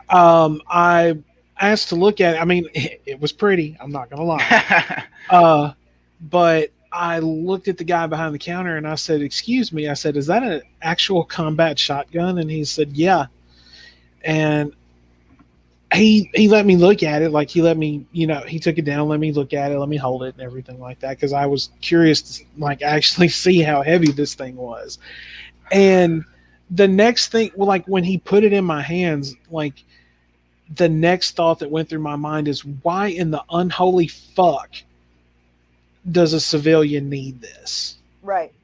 I asked to look at it. I mean, it was pretty. I'm not gonna lie. But I looked at the guy behind the counter and I said, "Excuse me." I said, "Is that an actual combat shotgun?" And he said, "Yeah." And he let me look at it. Like he let me, he took it down, let me look at it, let me hold it and everything like that. Cause I was curious to like actually see how heavy this thing was. And the next thing, well, like when he put it in my hands, like the next thought that went through my mind is, why in the unholy fuck does a civilian need this? Right.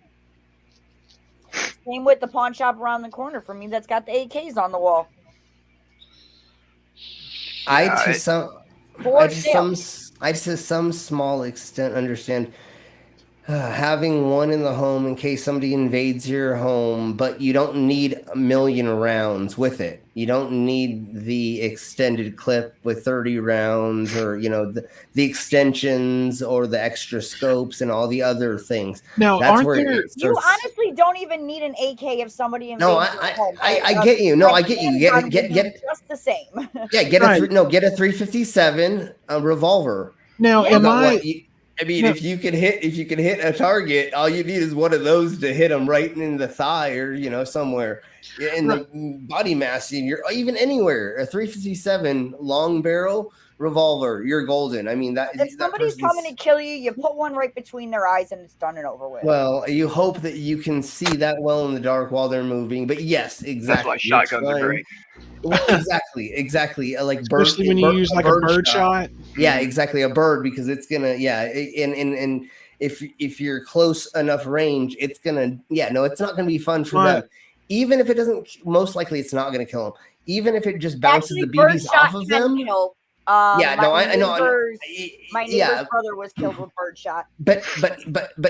Same with the pawn shop around the corner from me that's got the AKs on the wall. I to some small extent understand having one in the home in case somebody invades your home, but you don't need a million rounds with it. You don't need the extended clip with 30 rounds or, the extensions or the extra scopes and all the other things. Now, That's aren't where there? You honestly don't even need an AK if somebody invades No, your home. I get you. No, I get you. Get just the same. Yeah, get a 357 revolver. Now, if you can hit a target, all you need is one of those to hit them right in the thigh or somewhere in the body mass. You're even anywhere. A 357 long barrel revolver, you're golden. I mean if somebody's coming to kill you, you put one right between their eyes and it's done and over with. Well, you hope that you can see that well in the dark while they're moving. But yes, exactly. That's why shotguns are great. Well, exactly. Like especially when you use like a bird shot. Yeah, exactly, a bird, because it's gonna and if you're close enough range, it's gonna it's not gonna be fun for them. Even if it doesn't, most likely it's not gonna kill them. Even if it just bounces the BBs off of them. I know. My neighbor's brother was killed with birdshot. But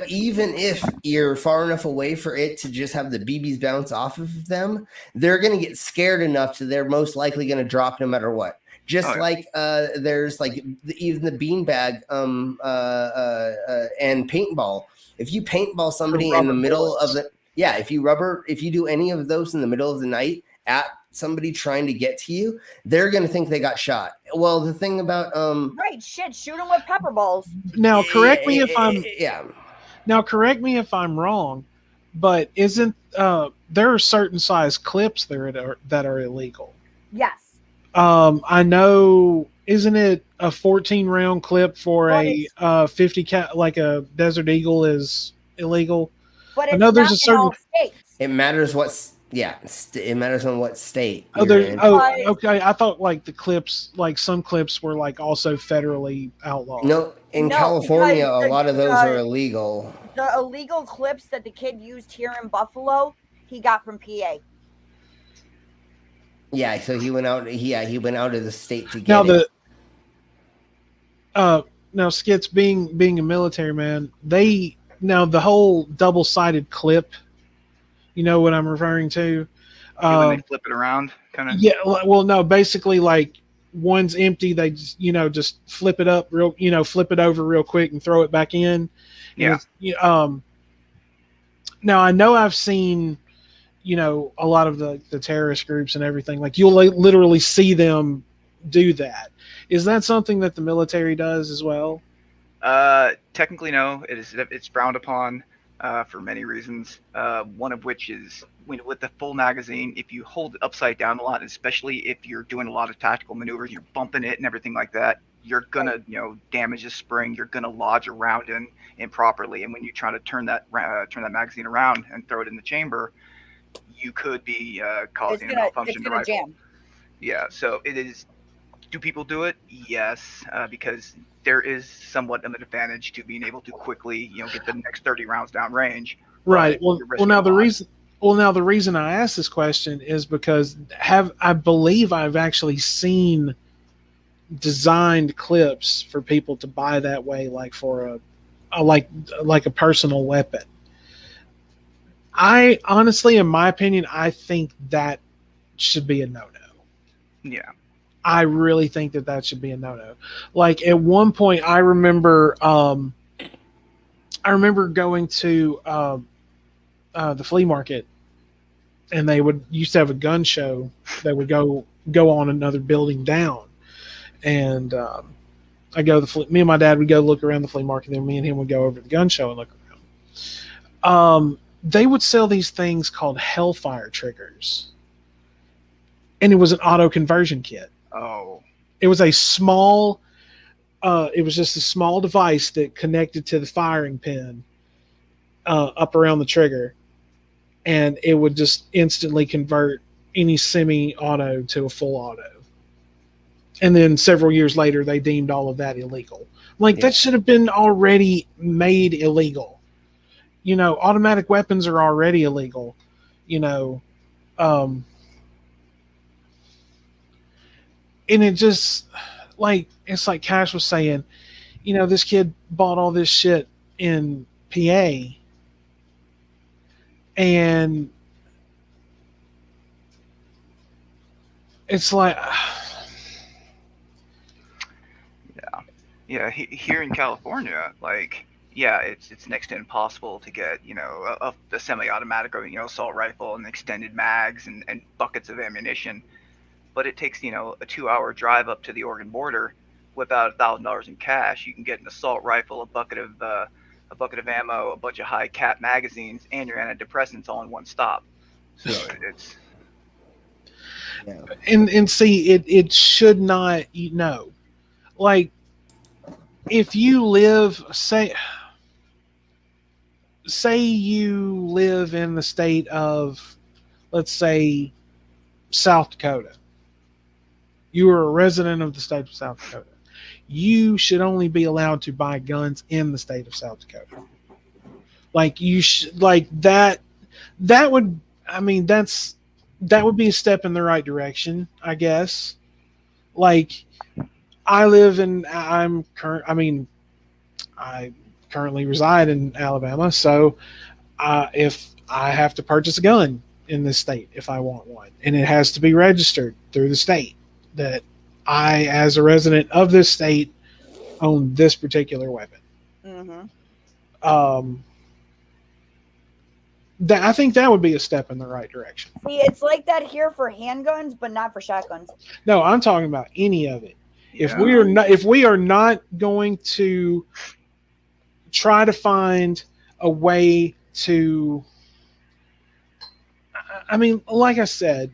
even if you're far enough away for it to just have the BBs bounce off of them, they're going to get scared enough to they're most likely going to drop no matter what. Just there's like even the beanbag and paintball. If you paintball somebody in the middle of the if you do any of those in the middle of the night at somebody trying to get to you, they're going to think they got shot. Well, the thing about shoot them with pepper balls. Now correct me if I'm wrong, but isn't there are certain size clips there that are illegal? Yes. I know, isn't it a 14 round clip for a 50 like a Desert Eagle is illegal? But it's I know there's a certain all states. It matters it matters on what state. Okay. I thought like the clips, like some clips were like also federally outlawed. No, in California, a lot of those are illegal. The illegal clips that the kid used here in Buffalo, he got from PA. Yeah, so he went out. He went out of the state to get it. Now Skits being a military man, the whole double-sided clip. You know what I'm referring to? When they flip it around, kind of. Yeah. Well, no. Basically, like one's empty. They just flip it up flip it over real quick and throw it back in. Yeah. Now I know I've seen, a lot of the terrorist groups and everything. Like you'll literally see them do that. Is that something that the military does as well? Technically, no. It's frowned upon. For many reasons, one of which is with the full magazine, if you hold it upside down a lot, especially if you're doing a lot of tactical maneuvers, you're bumping it and everything like that, you're gonna damage the spring, you're gonna lodge a round in improperly, and when you try to turn that magazine around and throw it in the chamber, you could be causing a malfunction to the rifle. Jam. Yeah, so it is. Do people do it? Yes, because there is somewhat of an advantage to being able to quickly, get the next 30 rounds down range. Right. Well, now the reason I asked this question is because I believe I've actually seen designed clips for people to buy that way, like for like a personal weapon. I honestly, in my opinion, I think that should be a no-no. Yeah. I really think that should be a no-no. Like at one point, I remember going to the flea market, and they used to have a gun show that would go on another building down, and me and my dad would go look around the flea market, then me and him would go over to the gun show and look around. They would sell these things called Hellfire Triggers, and it was an auto conversion kit. Oh. It was a small. It was just a small device that connected to the firing pin up around the trigger, and it would just instantly convert any semi-auto to a full auto. And then several years later, they deemed all of that illegal. That should have been already made illegal. Automatic weapons are already illegal. And it just it's like Cash was saying, this kid bought all this shit in PA, and it's like here in California, it's next to impossible to get a semi-automatic or assault rifle and extended mags and buckets of ammunition. But it takes a 2-hour drive up to the Oregon border. Whip out $1,000 in cash, you can get an assault rifle, a bucket of ammo, a bunch of high cap magazines, and your antidepressants all in one stop. So it's and see, it should not. If you live, say you live in the state of, let's say, South Dakota. You are a resident of the state of South Dakota. You should only be allowed to buy guns in the state of South Dakota. That would be a step in the right direction, I guess. I currently reside in Alabama, so if I have to purchase a gun in this state, if I want one, and it has to be registered through the state that I, as a resident of this state, own this particular weapon. Mm-hmm. I think that would be a step in the right direction. See, it's like that here for handguns, but not for shotguns. No, I'm talking about any of it. Yeah. If we are not going to try to find a way to, like I said,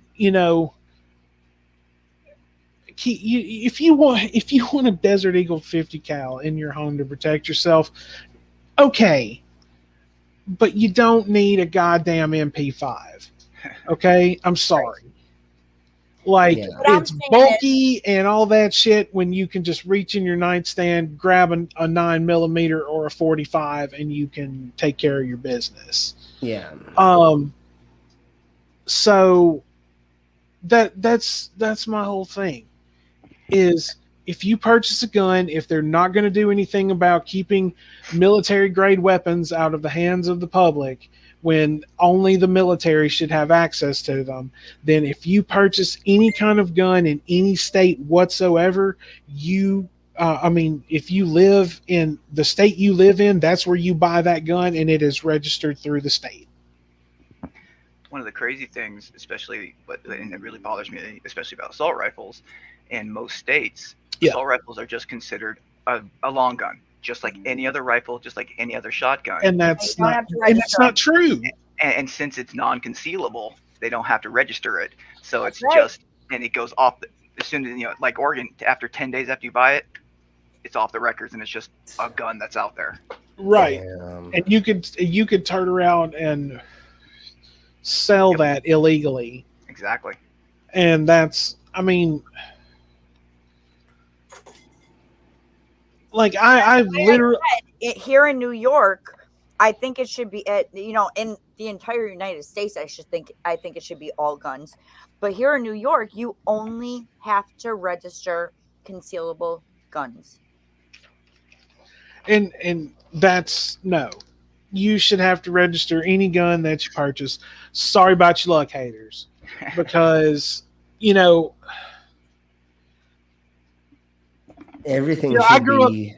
if you want a Desert Eagle 50 cal in your home to protect yourself, okay, but you don't need a goddamn MP5. Okay, I'm sorry. It's bulky and all that shit when you can just reach in your nightstand, grab a 9mm or a 45, and you can take care of your business. Yeah. So that's my whole thing. Is if you purchase a gun, if they're not going to do anything about keeping military grade weapons out of the hands of the public, when only the military should have access to them, then if you purchase any kind of gun in any state whatsoever, if you live in the state you live in, that's where you buy that gun, and it is registered through the state. One of the crazy things, and it really bothers me, especially about assault rifles, in most states, assault rifles are just considered a long gun, just like any other rifle, just like any other shotgun. And that's not true. And since it's non-concealable, they don't have to register it. So That's it's right. and it goes off as soon as, like Oregon, after 10 days after you buy it, it's off the records, and it's just a gun that's out there. Right. And you could turn around and sell that illegally. Exactly. And that's, I've literally here in New York, I think it should be in the entire United States. I think it should be all guns, but here in New York, you only have to register concealable guns. and that's no. You should have to register any gun that you purchase. Sorry about your luck, haters, because Everything Yeah, should be.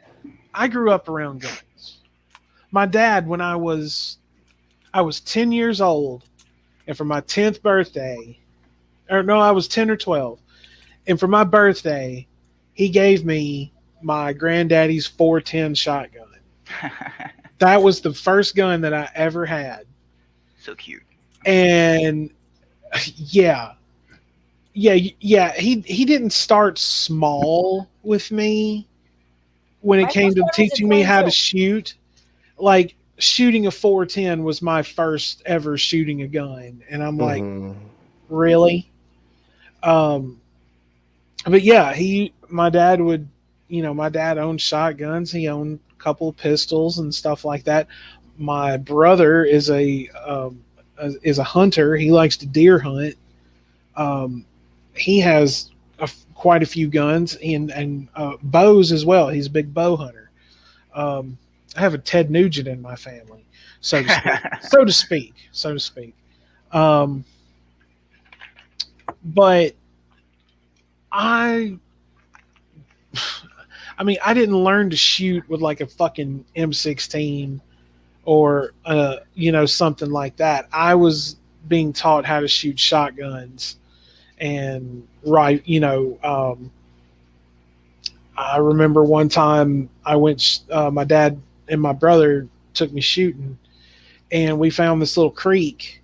I grew up around guns. My dad, when I was 10 years old, and for my 10th birthday, or no, I was 10 or 12, and for my birthday, he gave me my granddaddy's 410 shotgun. That was the first gun that I ever had. So cute. And yeah. He didn't start small with me when it My came first to one was a teaching me how to 22. shoot. Like shooting a 410 was my first ever shooting a gun, and I'm like, Mhm. really? But yeah, my dad would, my dad owned shotguns. He owned a couple of pistols and stuff like that. My brother is a hunter. He likes to deer hunt. He has quite a few guns and bows as well. He's a big bow hunter. I have a Ted Nugent in my family, so to speak. So to speak. But I mean, I didn't learn to shoot with like a fucking M16 or something like that. I was being taught how to shoot shotguns, and I remember one time I went. My dad and my brother took me shooting, and we found this little creek,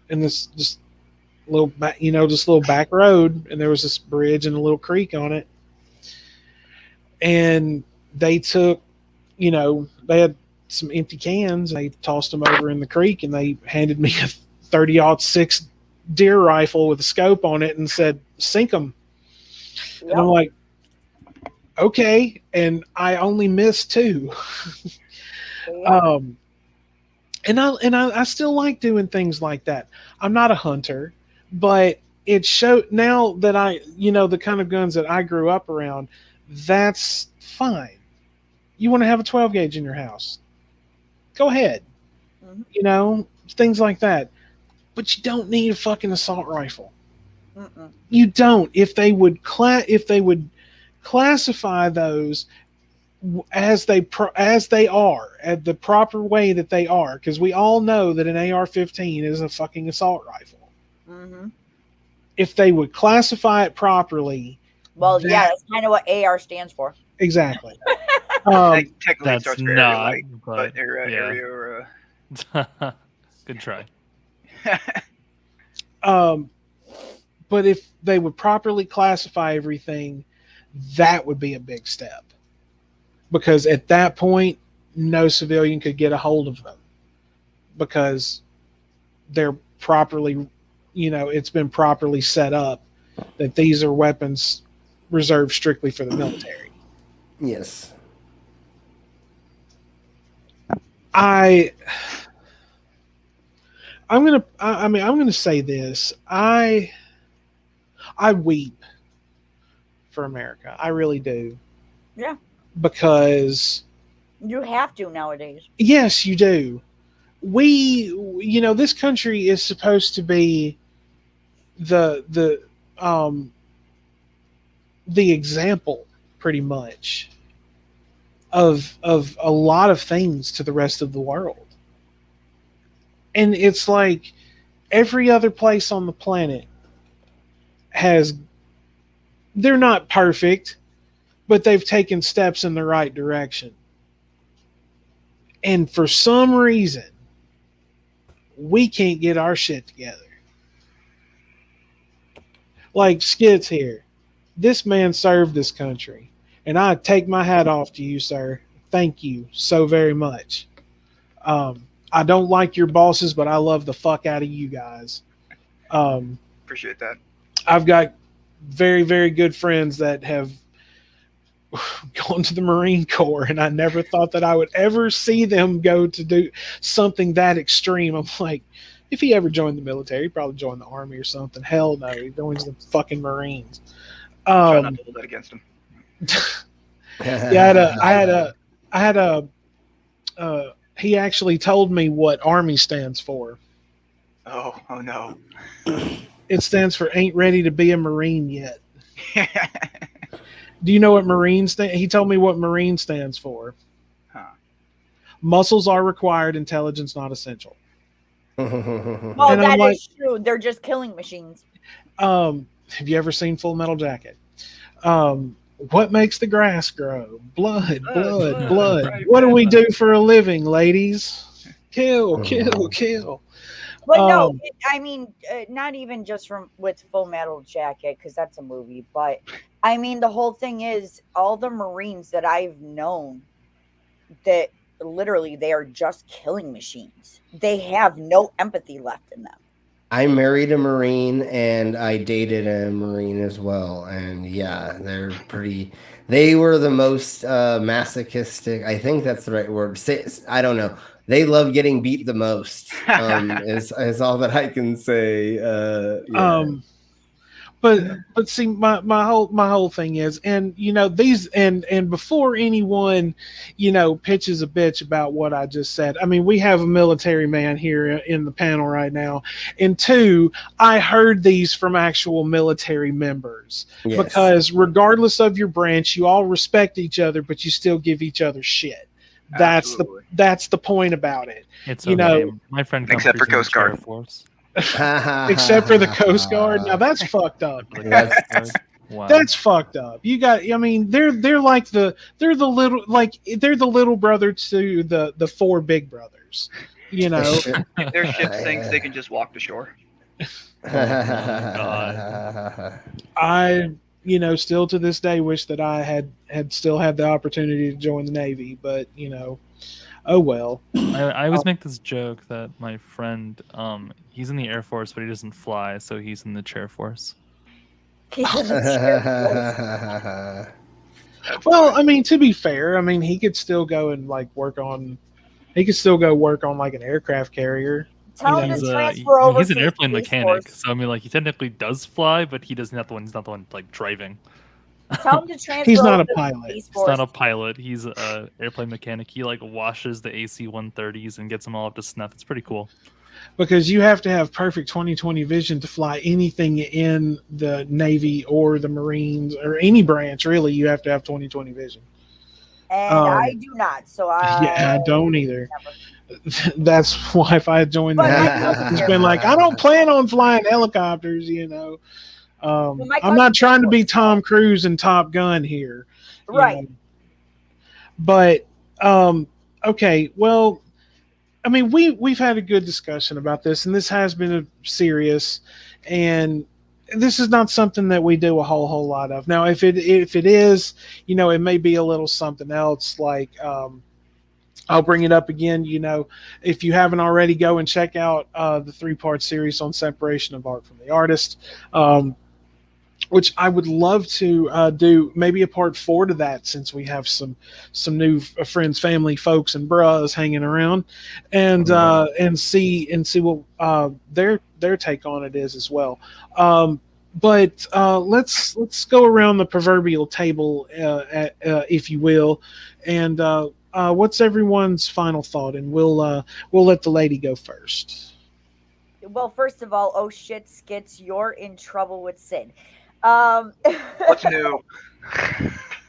and this little this little back road, and there was this bridge and a little creek on it. And they took, they had some empty cans, and they tossed them over in the creek, and they handed me a 30-06 deer rifle with a scope on it and said, "Sink them." Yep. And I'm like, okay. And I only missed 2. Yep. And I still like doing things like that. I'm not a hunter, but it showed now that the kind of guns that I grew up around, that's fine. You want to have a 12 gauge in your house, go ahead. Mhm. Things like that. But you don't need a fucking assault rifle. Mm-mm. You don't. If they would classify those as they are, at the proper way that they are, because we all know that an AR-15 is a fucking assault rifle. Mhm. If they would classify it properly, Well, yeah, that's kind of what AR stands for. exactly. Technically, it starts for area not, light, but but area, yeah. area or Good try. But if they would properly classify everything, that would be a big step. Because at that point, no civilian could get a hold of them. Because they're properly, it's been properly set up that these are weapons reserved strictly for the military. Yes. I'm gonna say this. I weep for America. I really do. Yeah. Because You have to nowadays. yes, you do. This country is supposed to be the example, pretty much, of a lot of things to the rest of the world. And it's like every other place on the planet they're not perfect, but they've taken steps in the right direction. And for some reason, we can't get our shit together. Like Skid's here. This man served this country, and I take my hat off to you, sir. Thank you so very much. I don't like your bosses, but I love the fuck out of you guys. Appreciate that. I've got very, very good friends that have gone to the Marine Corps, and I never thought that I would ever see them go to do something that extreme. I'm like, if he ever joined the military, he'd probably join the Army or something. Hell no, he joins the fucking Marines. Try not to hold that against him. He actually told me what Army stands for. Oh no. It stands for ain't ready to be a Marine yet. Do you know what Marine He told me what Marine stands for. Huh. Muscles are required, intelligence not essential. Well, And I'm that like- is true. They're just killing machines. Have you ever seen Full Metal Jacket? What makes the grass grow? Blood. Right, What do we blood. do for a living, ladies? Kill. But no, Um, I mean, not even just from with Full Metal Jacket, because that's a movie. But I mean, the whole thing is all the Marines that I've known that literally they are just killing machines. They have no empathy left in them. I married a Marine and I dated a Marine as well. And yeah, they were the most masochistic. I think that's the right word. I don't know. They love getting beat the most, is all that I can say. Yeah. But see, my whole thing is, and these and before anyone pitches a bitch about what I just said, I mean, we have a military man here in the panel right now, and two, I heard these from actual military members. Yes. Because regardless of your branch, you all respect each other, but you still give each other shit. Absolutely. That's the point about it. It's You okay. know- My friend Except for comes Coast from the Guard. Air Force. Except for the Coast Guard. Now that's fucked up. The Coast Guard. Wow. That's fucked up. You got. I mean, they're the little brother to the four big brothers. You know. If their ship sinks, they can just walk to shore. I still to this day wish that I had still had the opportunity to join the Navy, but oh well. I always make this joke that my friend, he's in the Air Force, but he doesn't fly, so he's in the chair force. He's in the chair. Well, I mean, to be fair, I mean, he could still go and work on like an aircraft carrier. Tell him He's, to transfer over. he's to an the airplane Space mechanic, Force. so I mean, he technically does fly, but he's not the one driving. Tell him to transfer. He's not over a to the pilot. Space He's Force. not a pilot. He's a airplane mechanic. He washes the AC-130s and gets them all up to snuff. It's pretty cool. Because you have to have perfect 20/20 vision to fly anything in the Navy or the Marines or any branch. Really, you have to have 20/20 vision. And I do not, so I don't either. Never. That's why if I had joined the But Navy, I've just been like, I don't plan on flying helicopters. my I'm not cousin trying to be was- Tom Cruise and Top Gun here. you Right. know. But okay, well, I mean, we've had a good discussion about this, and this has been serious, and this is not something that we do a whole lot of. Now, if it is, it may be a little something else. Like, I'll bring it up again. If you haven't already, go and check out the 3-part series on separation of art from the artist. Which I would love to do maybe a part 4 to that, since we have some new friends, family, folks, and bras hanging around, and see what their take on it is as well. But let's go around the proverbial table, if you will, and what's everyone's final thought, and we'll let the lady go first. Well, first of all, oh shit, Skits, you're in trouble with Sid. What's new?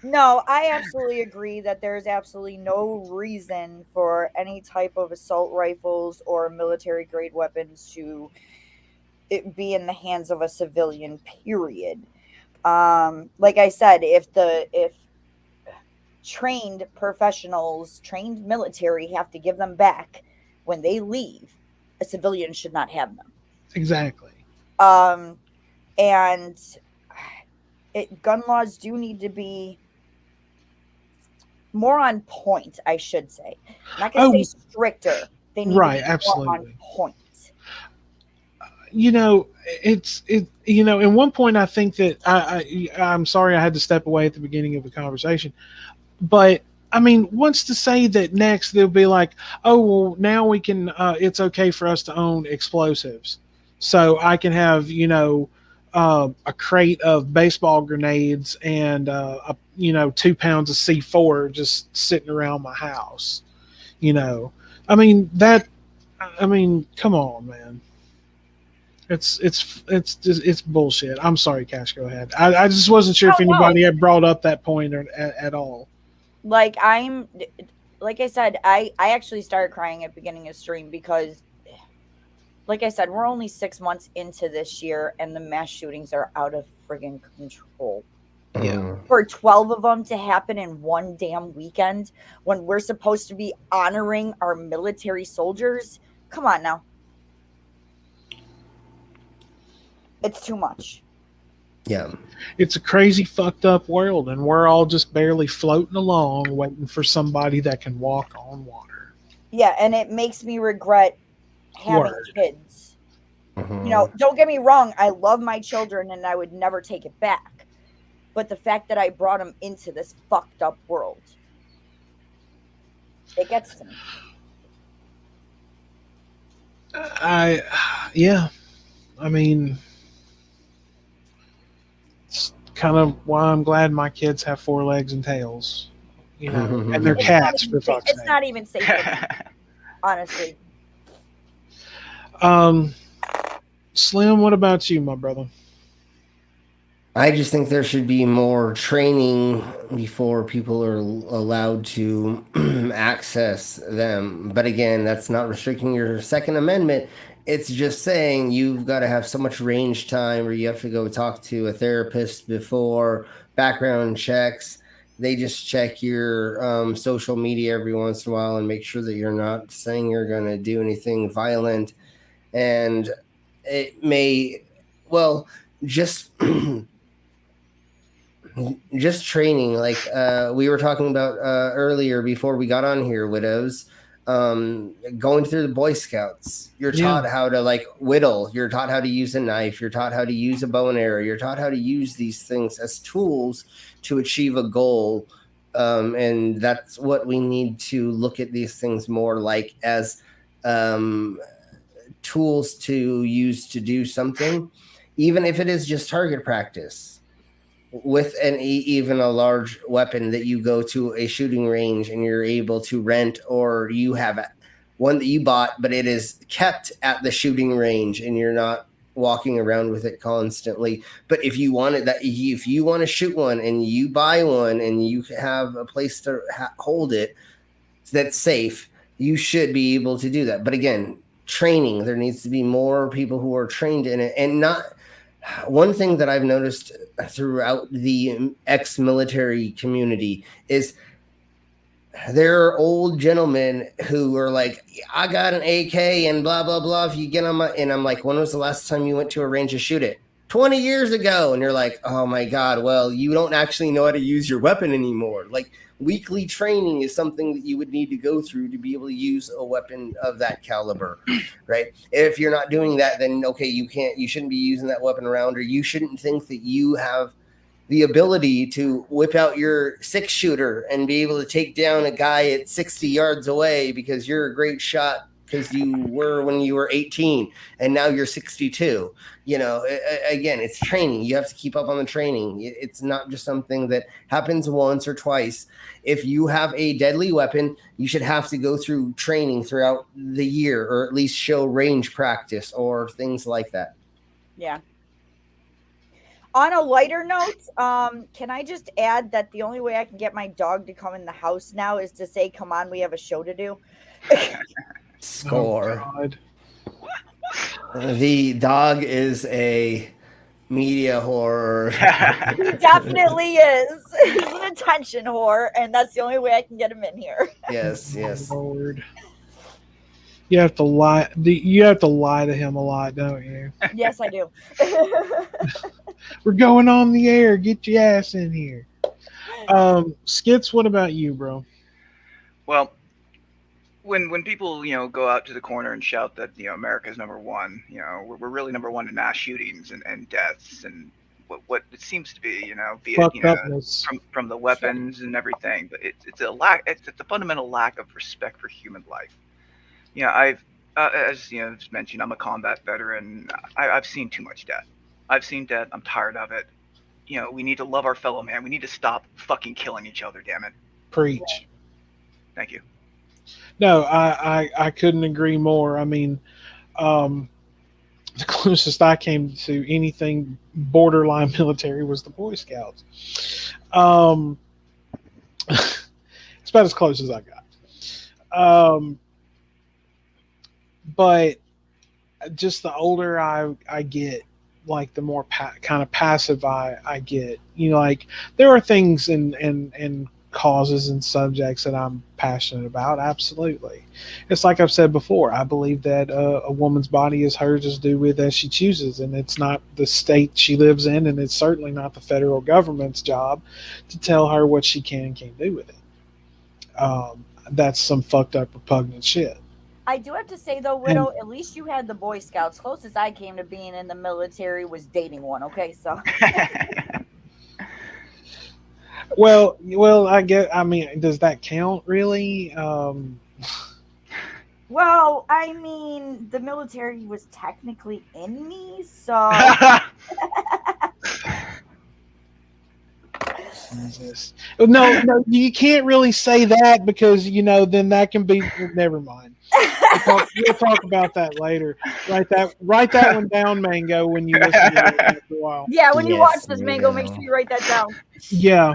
No, I absolutely agree that there's absolutely no reason for any type of assault rifles or military grade weapons to be in the hands of a civilian, period. Like I said, if trained professionals, trained military have to give them back when they leave, a civilian should not have them. Exactly. And gun laws do need to be more on point, I should say. I'm not going to say stricter. They need Right, to be absolutely. more on point. In one point, I think that I'm sorry I had to step away at the beginning of the conversation, but I mean, wants to say that next they'll be like, oh, well, now we can, it's okay for us to own explosives. So I can have, a crate of baseball grenades and, 2 pounds of C4 just sitting around my house. I mean, come on, man. It's bullshit. I'm sorry, Cash. Go ahead. I just wasn't sure if No, no. anybody had brought up that point at all. Like like I said, I actually started crying at the beginning of stream because, like I said, we're only 6 months into this year and the mass shootings are out of friggin' control. Yeah. For 12 of them to happen in one damn weekend when we're supposed to be honoring our military soldiers, come on now. It's too much. Yeah. It's a crazy, fucked up world, and we're all just barely floating along, waiting for somebody that can walk on water. Yeah, and it makes me regret having Word. kids. You know, don't get me wrong, I love my children and I would never take it back. But the fact that I brought them into this fucked up world, it gets to me. Yeah. I mean, it's kind of why I'm glad my kids have 4 legs and tails, you know, and they're It's cats, for fuck's It's sake. not even safe, honestly. Slim, what about you, my brother? I just think there should be more training before people are allowed to access them. But again, that's not restricting your Second Amendment. It's just saying you've got to have so much range time, or you have to go talk to a therapist before background checks. They just check your social media every once in a while and make sure that you're not saying you're going to do anything violent. And it may, well, just just training, like we were talking about earlier before we got on here, widows, going through the Boy Scouts, you're taught how to like whittle, you're taught how to use a knife, you're taught how to use a bow and arrow, you're taught how to use these things as tools to achieve a goal. And that's what we need to look at these things more like, as tools to use to do something, even if it is just target practice with even a large weapon that you go to a shooting range and you're able to rent, or you have one that you bought, but it is kept at the shooting range and you're not walking around with it constantly. But if you want to shoot one and you buy one and you have a place to hold it that's safe, you should be able to do that. But again, training, there needs to be more people who are trained in it. And not one thing that I've noticed throughout the ex-military community is there are old gentlemen who are like, I got an AK and blah, blah, blah. If you get on my, and I'm like, when was the last time you went to a range to shoot it? 20 years ago. And you're like, oh my God, well, you don't actually know how to use your weapon anymore. Like, weekly training is something that you would need to go through to be able to use a weapon of that caliber, right? If you're not doing that, then okay, you shouldn't be using that weapon around, or you shouldn't think that you have the ability to whip out your 6-shooter and be able to take down a guy at 60 yards away because you're a great shot because you were when you were 18 and now you're 62. You know, again, it's training. You have to keep up on the training. It's not just something that happens once or twice. If you have a deadly weapon, you should have to go through training throughout the year, or at least show range practice or things like that. Yeah. On a lighter note, can I just add that the only way I can get my dog to come in the house now is to say, come on, we have a show to do. Score. Oh, God. The dog is a media whore. He definitely is. He's an attention whore, and that's the only way I can get him in here. Yes, yes. Lord. You have to lie. You have to lie to him a lot, don't you? Yes, I do. We're going on the air. Get your ass in here. Skits, what about you, bro? Well, when people go out to the corner and shout that America's number one, we're really number one in mass shootings and deaths and what it seems to be, be it from the weapons and everything, but it's a fundamental lack of respect for human life. I've as just mentioned, I'm a combat veteran. I've seen too much death. I've seen death. I'm tired of it. We need to love our fellow man. We need to stop fucking killing each other. Damn it. Preach. Thank you. No, I couldn't agree more. I mean, The closest I came to anything borderline military was the Boy Scouts. It's about as close as I got. But just the older I get, like the more kind of passive I get. Like there are things and causes and subjects that I'm passionate about. Absolutely, it's like I've said before. I believe that a woman's body is hers to do with as she chooses, and it's not the state she lives in, and it's certainly not the federal government's job to tell her what she can and can't do with it. That's some fucked up, repugnant shit. I do have to say though, Widow, at least you had the Boy Scouts. Closest I came to being in the military was dating one. Okay, so. Well, I get. I mean, does that count really? Well, I mean, the military was technically in me, so. Jesus. No, you can't really say that because then that can be. Never mind. We'll talk about that later. Write that one down, Mango. When you listen to it after a while. Yeah, when you watch this, Mango, make sure you write that down. Yeah,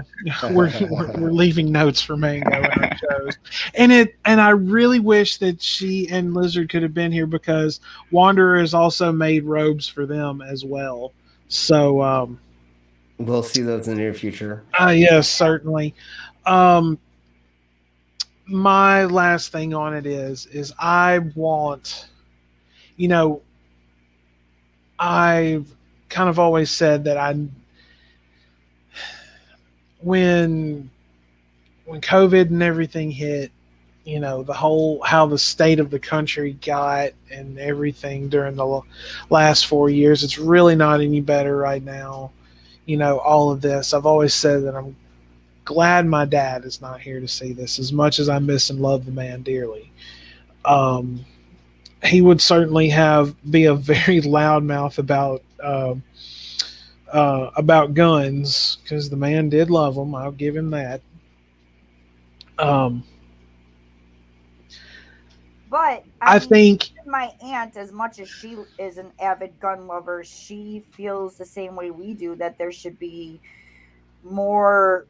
we're leaving notes for Mango in our shows, and I really wish that she and Lizard could have been here because Wanderer has also made robes for them as well. So we'll see those in the near future. Yes, certainly. My last thing on it is I want, I've kind of always said that when COVID and everything hit, the whole, how the state of the country got and everything during the last 4 years, it's really not any better right now. All of this, I've always said that I'm glad my dad is not here to see this, as much as I miss and love the man dearly. He would certainly be a very loud mouth about guns, because the man did love them. I'll give him that. But I think my aunt, as much as she is an avid gun lover, she feels the same way we do, that there should be more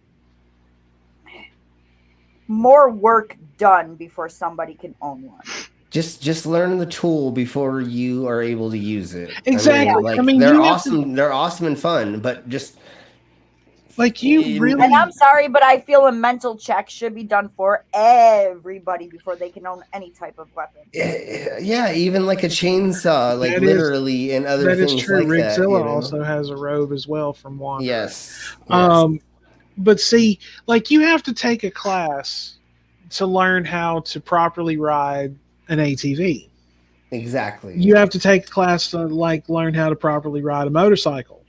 work done before somebody can own one. Just learn the tool before you are able to use it. Exactly. I mean, they're awesome. They're awesome and fun, but just you really. And I'm sorry, but I feel a mental check should be done for everybody before they can own any type of weapon. Yeah, even like a chainsaw, like literally, and other things like that. That is true. Rigzilla also has a robe as well from Wanderer. Yes. But see, you have to take a class to learn how to properly ride an ATV. Exactly. You have to take a class to learn how to properly ride a motorcycle,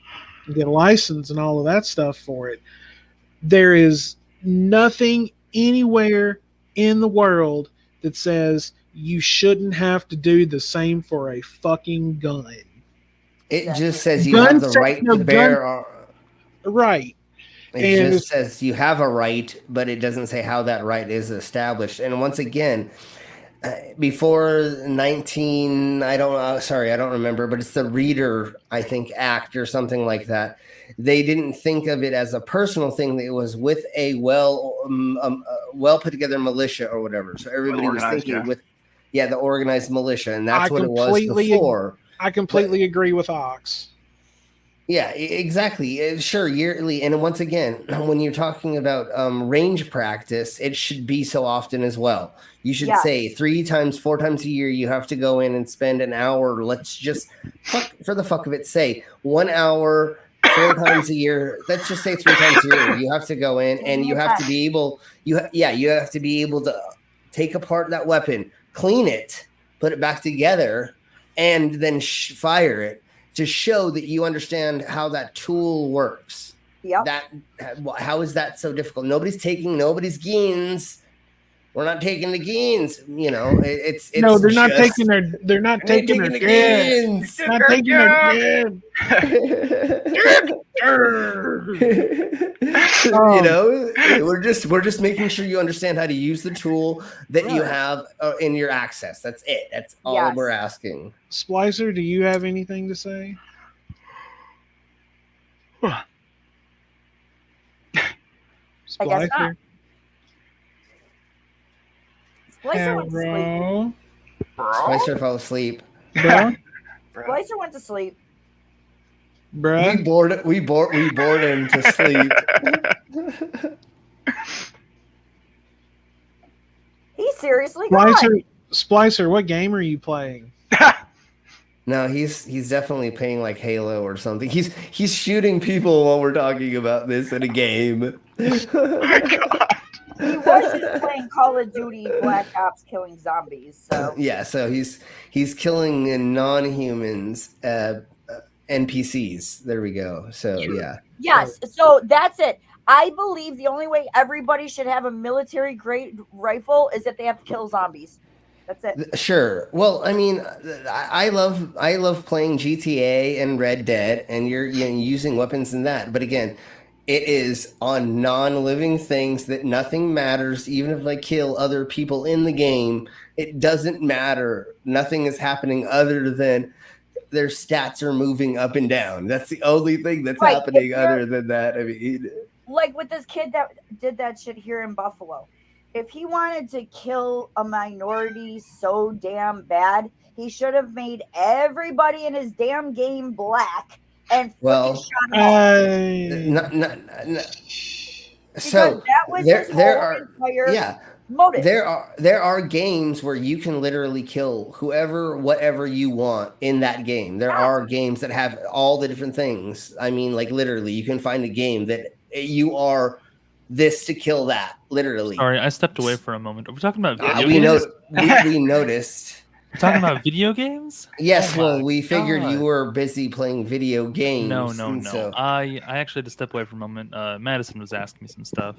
get a license and all of that stuff for it. There is nothing anywhere in the world that says you shouldn't have to do the same for a fucking gun. It just says you have the right to bear. Right. It just says you have a right, but it doesn't say how that right is established. And once again, before I don't remember, but it's the Reader, I think, Act or something like that. They didn't think of it as a personal thing. It was with a well put together militia or whatever. So everybody was thinking with the organized militia, and that's what it was before. I completely agree with Ox. Yeah, exactly. Sure, yearly. And once again, when you're talking about range practice, it should be so often as well. You should say 3 times, 4 times a year, you have to go in and spend an hour. Let's just, for the fuck of it, say 1 hour, 4 times a year. Let's just say 3 times a year. You have to go in and you have to be able, you have to be able to take apart that weapon, clean it, put it back together, and then fire it, to show that you understand how that tool works. Yep. How is that so difficult? Nobody's taking nobody's gains We're not taking the gains. You know, it's no, they're not just- taking their. They're not taking their gains. Not taking their gains. You know, we're just making sure you understand how to use the tool that you have in your access. That's it. That's all we're asking. Splicer, do you have anything to say? I guess not. Splicer went to sleep. Hello? Splicer fell asleep. Bro? Splicer went to sleep. Bruh? We bored him to sleep. He's seriously gone. Splicer, what game are you playing? No, he's definitely playing like Halo or something. He's shooting people while we're talking about this in a game. Oh my God. He was just playing Call of Duty Black Ops killing zombies. So Yeah, so he's killing non-humans, NPCs. There we go. So yeah. yes, so that's it. I believe the only way everybody should have a military grade rifle is if they have to kill zombies. That's it. Sure. Well, I mean, I love playing GTA and Red Dead, and you're using weapons in that. But again, it is on non-living things that nothing matters. Even if I kill other people in the game, it doesn't matter. Nothing is happening other than their stats are moving up and down. That's the only thing that's happening other than that. I mean, like with this kid that did that shit here in Buffalo. If he wanted to kill a minority so damn bad, he should have made everybody in his damn game black and shot them all. So that was there are motive. There are games where you can literally kill whatever you want in that game. There are games that have all the different things. I mean, like literally, you can find a game that you are this to kill that. Literally. Sorry, I stepped away for a moment. Are we talking about video we games? we noticed. We're talking about video games? Yes, Oh well, we my figured God. you were busy playing video games. No. So. I actually had to step away for a moment. Madison was asking me some stuff.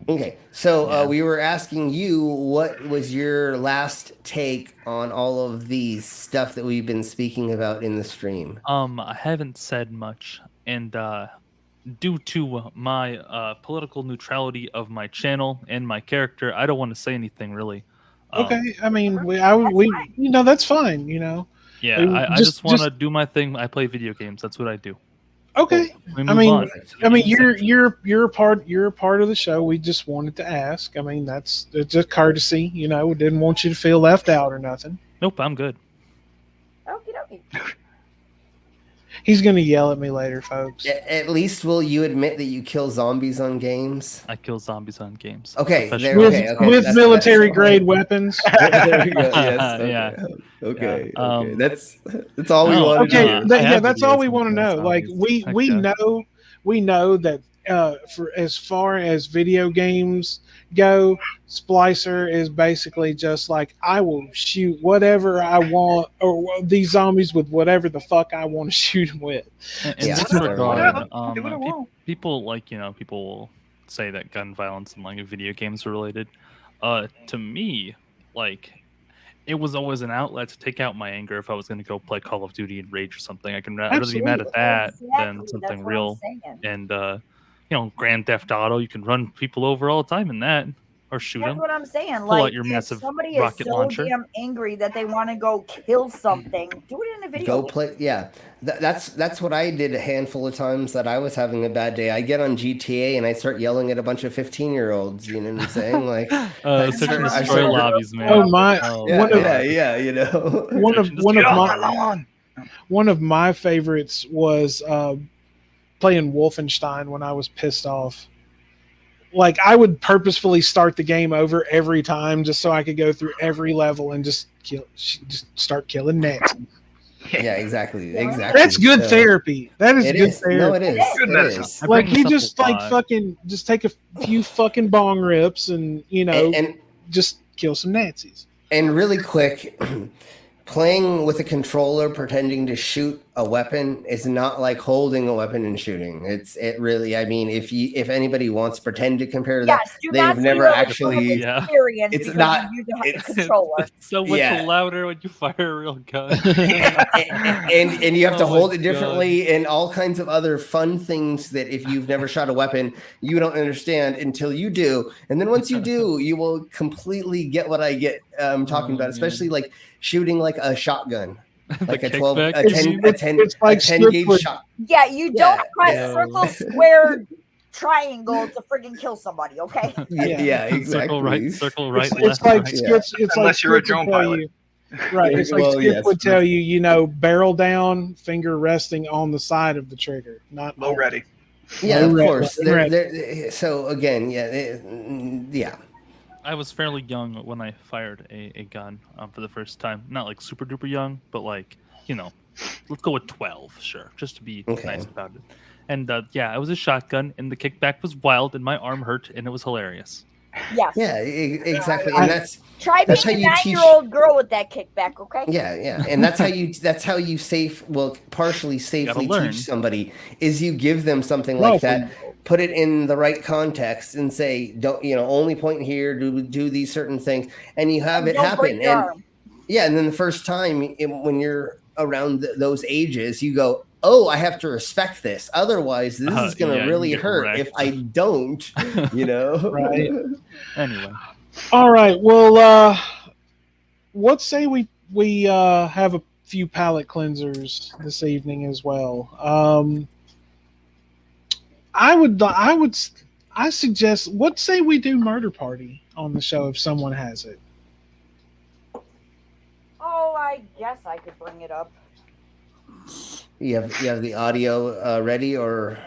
Okay, so we were asking you what was your last take on all of these stuff that we've been speaking about in the stream. I haven't said much, and due to my political neutrality of my channel and my character, I don't want to say anything really. Okay, I mean, that's fine. Yeah, I just want to do my thing. I play video games. That's what I do. Okay, We move on. you're a part of the show. We just wanted to ask. I mean, it's a courtesy. We didn't want you to feel left out or nothing. Nope, I'm good. Okie dokie. He's gonna yell at me later, folks. At least will you admit that you kill zombies on games? I kill zombies on games. Okay, with military grade weapons. There we go. Yes, Yeah. Okay. Yeah. That's all we want to know. That's all we want to know. Like we know that for as far as video games go, Splicer is basically just like, I will shoot whatever I want, or these zombies with whatever the fuck I want to shoot them with. In Yeah, this whatever. regard, people will say that gun violence and like video games are related. To me, like, it was always an outlet to take out my anger if I was going to go play Call of Duty and rage or something. I'd rather be mad at that than something real. And Grand Theft Auto, you can run people over all the time in that, or shoot them. That's what I'm saying. Pull Like, out your if massive somebody is rocket so launcher. damn angry that they want to go kill something, do it in a video Go game. play. Yeah, that's what I did a handful of times that I was having a bad day. I get on GTA and I start yelling at a bunch of 15-year-olds. You know what I'm saying? Like, Search and destroy lobbies, man. Oh my! One of my favorites was playing Wolfenstein when I was pissed off. Like, I would purposefully start the game over every time just so I could go through every level and just start killing Nazis. Yeah, exactly. That's good therapy. That is good therapy. No, it is. Good It medicine. is. Like, he brings just up a like lot. fucking just take a few fucking bong rips and And just kill some Nazis. really quick, playing with a controller, pretending to shoot a weapon is not like holding a weapon and shooting. It really, I mean, if anybody wants to pretend to compare that, Yes, do they've not never steal it actually. from Yeah. experience It's because not- you use a it's- controller. It's so much Yeah. louder when you fire a real gun. and you have to Oh my hold it God. differently and all kinds of other fun things that if you've never shot a weapon, you don't understand until you do. And then once you do, you will completely get what I get talking about, especially man. like shooting like a shotgun. Like The a 12, kickback, a you 10, mean? a 10, It's like a 10 gauge Strickland. shot. Yeah, you Yeah, don't press yeah. circle, square, triangle to friggin' kill somebody, okay? Yeah, exactly. Circle right, It's left. like right. Yeah. it's like Unless you're a Skip would drone tell pilot. you- right. It's like Well, Skip yes, would tell but- you, barrel down, finger resting on the side of the trigger, not Low on. ready. Yeah, Low of red, course. low They're- red. they're- so again, yeah. I was fairly young when I fired a gun for the first time. Not like super duper young, but like, let's go with 12, sure, just to be Okay. nice about it. And yeah, it was a shotgun, and the kickback was wild, and my arm hurt, and it was hilarious. Yes. Yeah, exactly. And that's Try That's being a how you teach- 9-year-old girl with that kickback, okay? yeah, and that's how you partially safely learn. teach somebody is you give them something Well, like that, put it in the right context, and say, don't only point here, do these certain things, and you have it Don't break happen. your And arm. yeah, and then the first time when you're around those ages, you go, oh, I have to respect this. Otherwise, this is going to yeah, you really get hurt wrecked. if I don't. Right. Anyway, All right. Well, let's say we have a few palate cleansers this evening as well. I suggest. Let's say we do Murder Party on the show if someone has it. Oh, I guess I could bring it up. You have the audio ready, or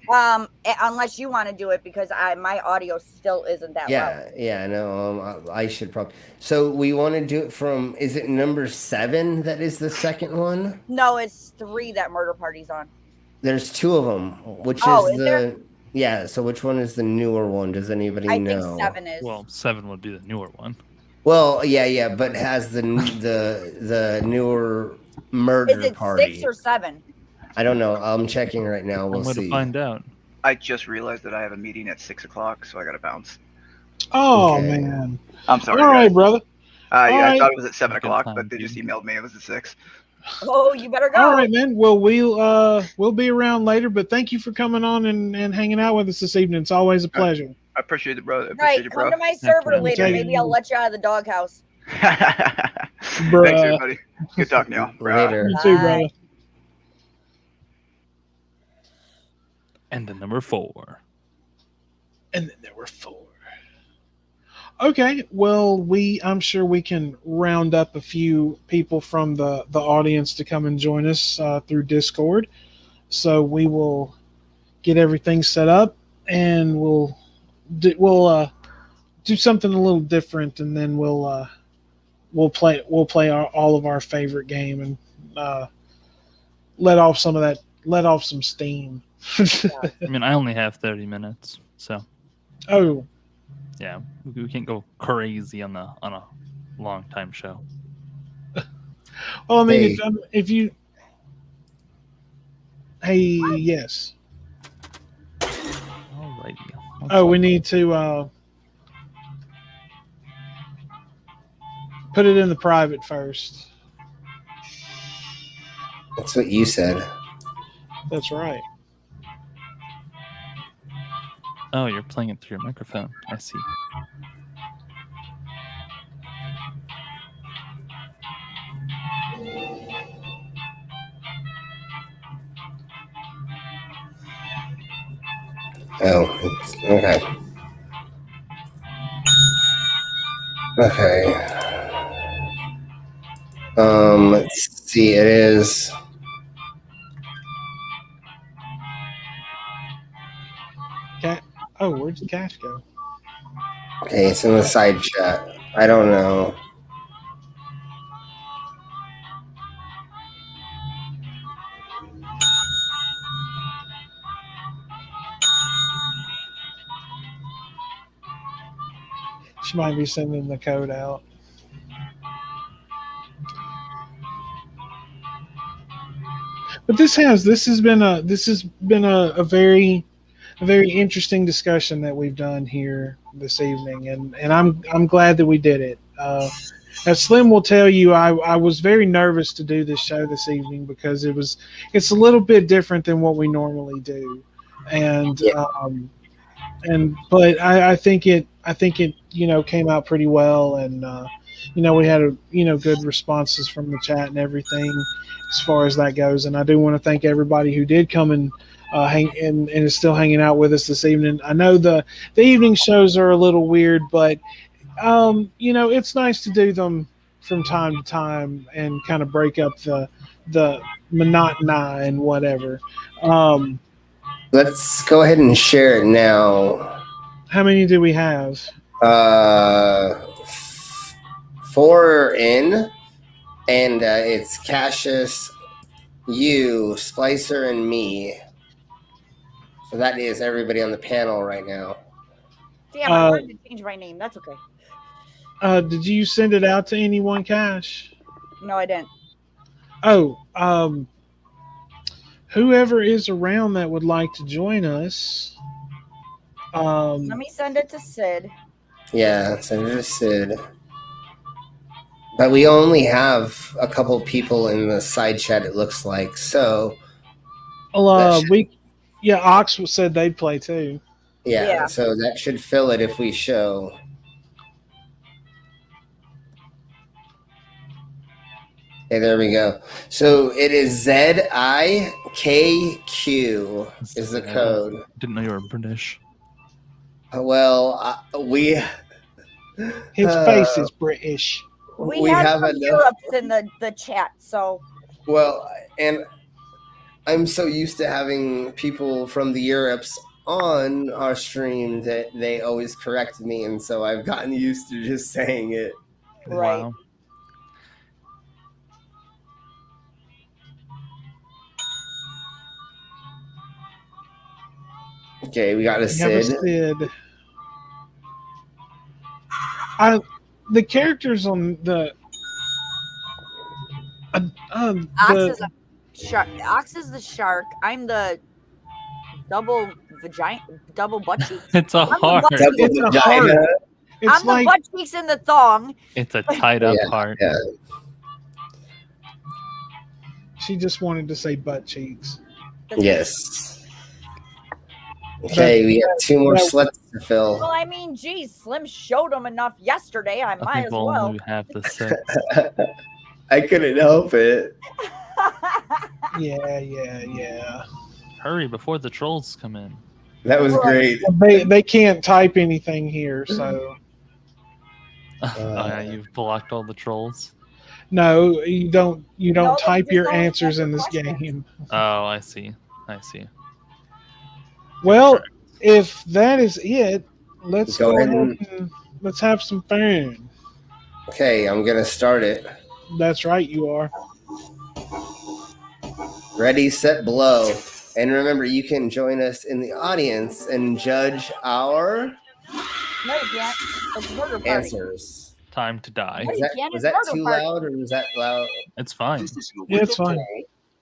Unless you want to do it because my audio still isn't that loud. yeah, no, I should probably. So we want to do it from. Is it number 7 that is the second one? No, it's 3 that Murder Party's on. There's 2 of them. Which Oh, is is the there? yeah? So which one is the newer one? Does anybody I know? think 7 is. well, 7 would be the newer one. Well, yeah, but has the newer Murder Is it Party? 6 or 7? I don't know. I'm checking right now. We'll I'm going see. to find out. I just realized that I have a meeting at 6 o'clock, so I gotta bounce. Oh Okay. man! I'm sorry. All right, guys. brother. Yeah, I right. thought it was at 7 Good o'clock, time, but they just dude. emailed me it was at 6. Oh, you better go. All right, man. Well, we'll be around later, but thank you for coming on and hanging out with us this evening. It's always a pleasure. I appreciate it, bro. I appreciate Right, you, come bro. to my server man. later. Okay. Maybe I'll let you out of the doghouse. Thanks, Bruh. everybody. Good talking to y'all. Bruh. Later. You too, Bye. brother. And the number 4. And then there were 4. Okay, well, I'm sure we can round up a few people from the audience to come and join us through Discord. So we will get everything set up, and we'll do something a little different, and then we'll play all of our favorite game and let off some steam. I mean, I only have 30 minutes, so Oh, yeah, we can't go crazy on a long time show. well, I mean, Hey. if you, hey, yes. Alrighty. Oh, we need to put it in the private first. That's what you said. That's right. Oh, you're playing it through your microphone. I see. Okay. Okay. Let's see. It is. Cat. Oh, where'd the cat go? Okay, it's in the side chat. I don't know. She might be sending the code out. But this has been a very interesting discussion that we've done here this evening, and I'm glad that we did it. As Slim will tell you, I was very nervous to do this show this evening because it's a little bit different than what we normally do, and but I think it came out pretty well, and we had good responses from the chat and everything as far as that goes, and I do want to thank everybody who did come and hang and is still hanging out with us this evening. I know the evening shows are a little weird, but it's nice to do them from time to time and kind of break up the monotony and whatever. Let's go ahead and share it now. How many do we have? 4 in, and it's Cassius, you, Splicer, and me. So that is everybody on the panel right now. Damn, I wanted to change my name. That's okay. Did you send it out to anyone, Cash? No, I didn't. Oh, whoever is around that would like to join us. Let me send it to Sid. Yeah, send it to Sid. But we only have a couple people in the side chat, it looks like. So, Ox said they'd play too. Yeah, so that should fill it if we show. Okay, there we go. So it is ZIKQ is the code. Didn't know you were British. Well, his face is British. We have some Europes in the chat, so. Well, and I'm so used to having people from the Europes on our stream that they always correct me, and so I've gotten used to just saying it. Right. Wow. Okay, we got a Sid. The characters on the Ox is the shark. I'm the double butt cheeks. It's a heart. It's a heart. I'm the butt cheeks in the thong. It's a tied up heart. Yeah. She just wanted to say butt cheeks. Yes. Okay, we have 2 more slots to fill. Well, I mean, geez, Slim showed him enough yesterday. I might as well. We have the 6. I couldn't help it. Yeah. Hurry before the trolls come in. That was great. They can't type anything here, so. You've blocked all the trolls. No, you don't. You don't type your answers in this game. Oh, I see. Well, if that is it, let's go ahead and let's have some fun. Okay, I'm gonna start it. That's right, you are. Ready, set, blow. And remember, you can join us in the audience and judge our answers. Time to die. Was that too loud, or was that loud? It's fine. Yeah, it's fine.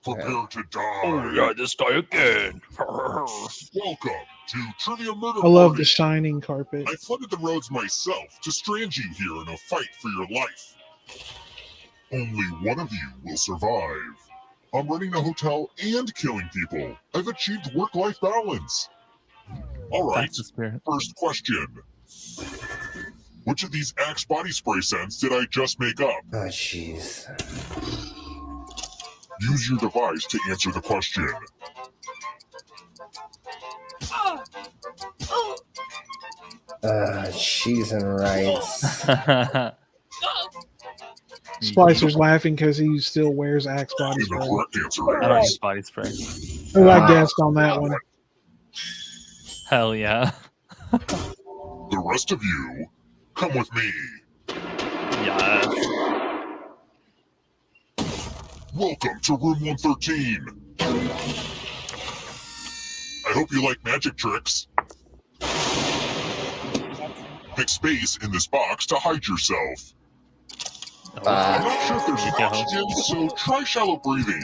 Prepare to die. Oh yeah, this guy again. Welcome to Trivia Murder I love Party. the shining carpet. I flooded the roads myself to strand you here in a fight for your life. Only one of you will survive. I'm running a hotel and killing people. I've achieved work-life balance. All right, That's the spirit. first question. Which of these Axe body spray scents did I just make up? Oh, jeez. Use your device to answer the question. Cheese and rice. Splicer's laughing because he still wears Axe body And the spray. correct answer I don't is use body spray. Oh, I guessed on that one. Hell yeah. the rest of you, come with me. Yes. Welcome to room 113. I hope you like magic tricks. Pick space in this box to hide yourself. I'm not sure if there's oxygen, so try shallow breathing.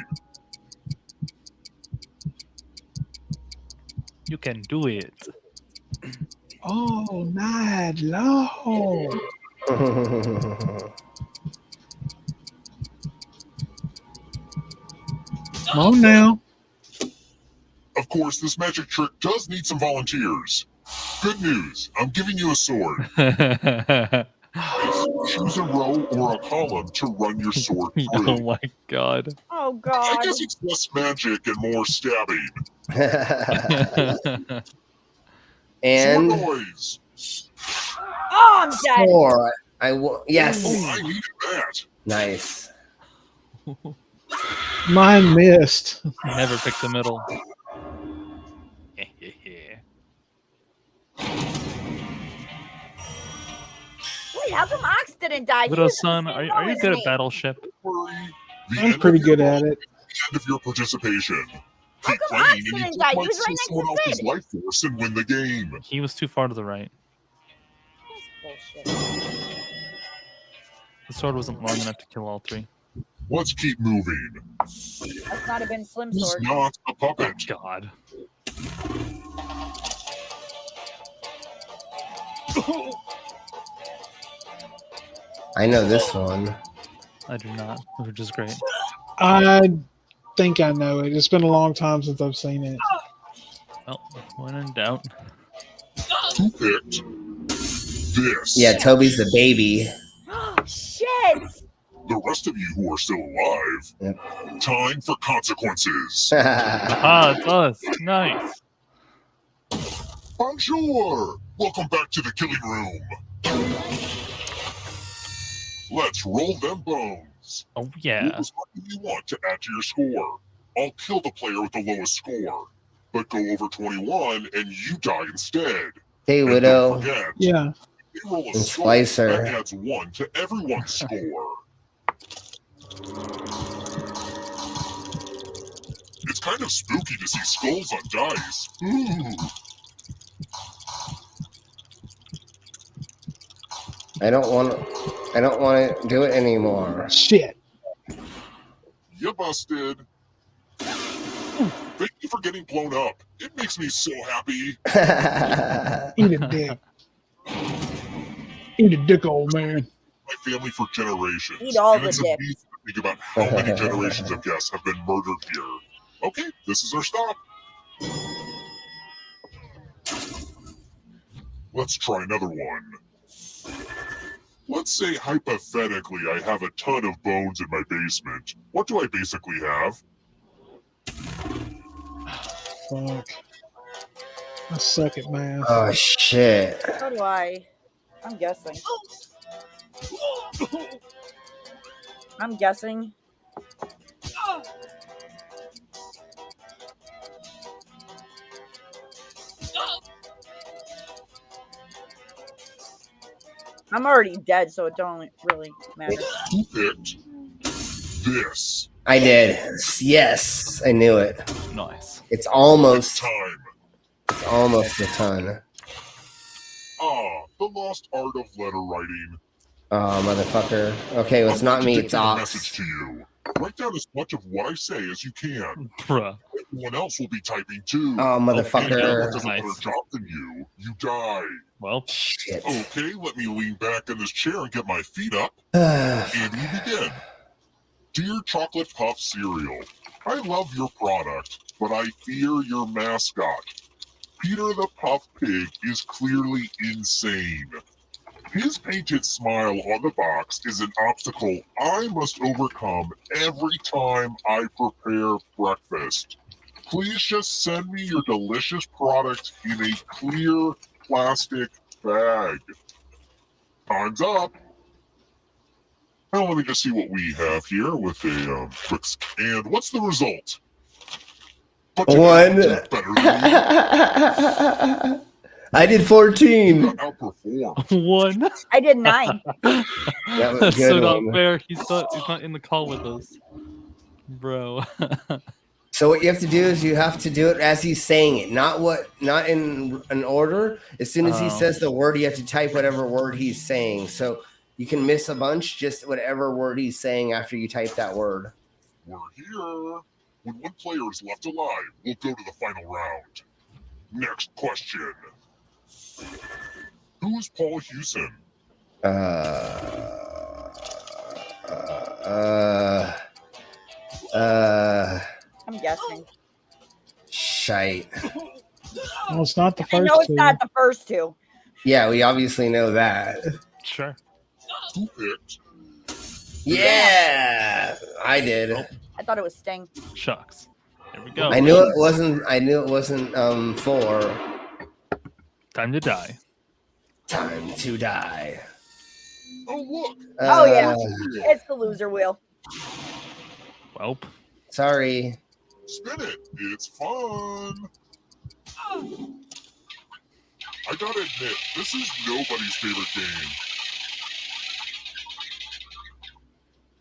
You can do it. Oh, not low. Come on now. Of course, this magic trick does need some volunteers. Good news, I'm giving you a sword. Choose a row or a column to run your sword through. Oh my god. Oh I God. guess it's less magic and more stabbing. And Sword noise. Oh, I'm dead. 4. Yes. Oh, I needed that. Nice. Mine missed. Never pick the middle. Wait, how come Ox didn't die? He Little was in the son, same are row you as good me. at Battleship? Worry. The I'm end pretty of your good at roll, it. the end of your participation. How Keep come playing Ox and you didn't just die? He might was steal right next someone to else's Sid. life force and win the game. He was too far to the right. Bullshit. The sword wasn't long enough to kill all three. Let's keep moving. Must not have been Slim He's Sword. not a puppet. God. I know this one. I do not, which is great. I think I know it. It's been a long time since I've seen it. Well, when in doubt. Who picked this? Yeah, Toby's the baby. Shit. The rest of you who are still alive, time for consequences. Ah, it's us. Nice. Bonjour! Welcome back to the killing room. Let's roll them bones. Oh, yeah. What do you want to add to your score? I'll kill the player with the lowest score, but go over 21 and you die instead. Hey, And Widow. don't forget, Yeah. they roll a And skull, Splicer. that adds 1 to everyone's score. It's kind of spooky to see skulls on dice. Ooh. I don't want to do it anymore. Shit. You busted. Thank you for getting blown up. It makes me so happy. Eat a dick. Eat a dick, old man. My family for generations. Eat all and the it's dick. amazing to think about how many generations of guests have been murdered here. Okay, this is our stop. Let's try another one. Let's say hypothetically I have a ton of bones in my basement. What do I basically have? Fuck. I suck at math. Oh shit. So do I. I'm guessing. I'm guessing. I'm already dead, so it don't really matter. Who picked this? I did. Yes, I knew it. Nice. It's almost. Time. It's almost a ton. Ah, the lost art of letter writing. Oh, motherfucker. Okay, well, it's I'm not going me. to It's dictate a message Ox. to you. Write down as much of what I say as you can. Bruh. Everyone else will be typing too. Oh, And if motherfucker. anyone does a Nice. better job than you die. Well, Shit. Okay, let me lean back in this chair and get my feet up. Oh, And we begin. Dear Chocolate Puff Cereal, I love your product, but I fear your mascot. Peter the Puff Pig is clearly insane. His painted smile on the box is an obstacle I must overcome every time I prepare breakfast. Please just send me your delicious product in a clear plastic bag. Time's up. Now let me just see what we have here with a quick and what's the result? But you One. did better than me. I did You 14. got outperformed. one. I did 9. That was a That's so good not one. fair. He's not in the call with us. Bro. So what you have to do is you have to do it as he's saying it, not in an order. As soon as he Oh. says the word, you have to type whatever word he's saying. So you can miss a bunch, just whatever word he's saying after you type that word. We're here. When one player is left alive, we'll go to the final round. Next question. Who is Paul Hewson? I'm guessing. Shite. Well, it's not the I first know it's two. not the first two. Yeah, we obviously know that. Sure. Who picked? Yeah, I did. I thought it was Sting. Shucks. Here we go. I knew it wasn't. I knew it wasn't. 4. Time to die. Time to die. Oh, look. Oh, yeah. It's the loser wheel. Welp. Sorry. Spin it. It's fun. I gotta admit, this is nobody's favorite game.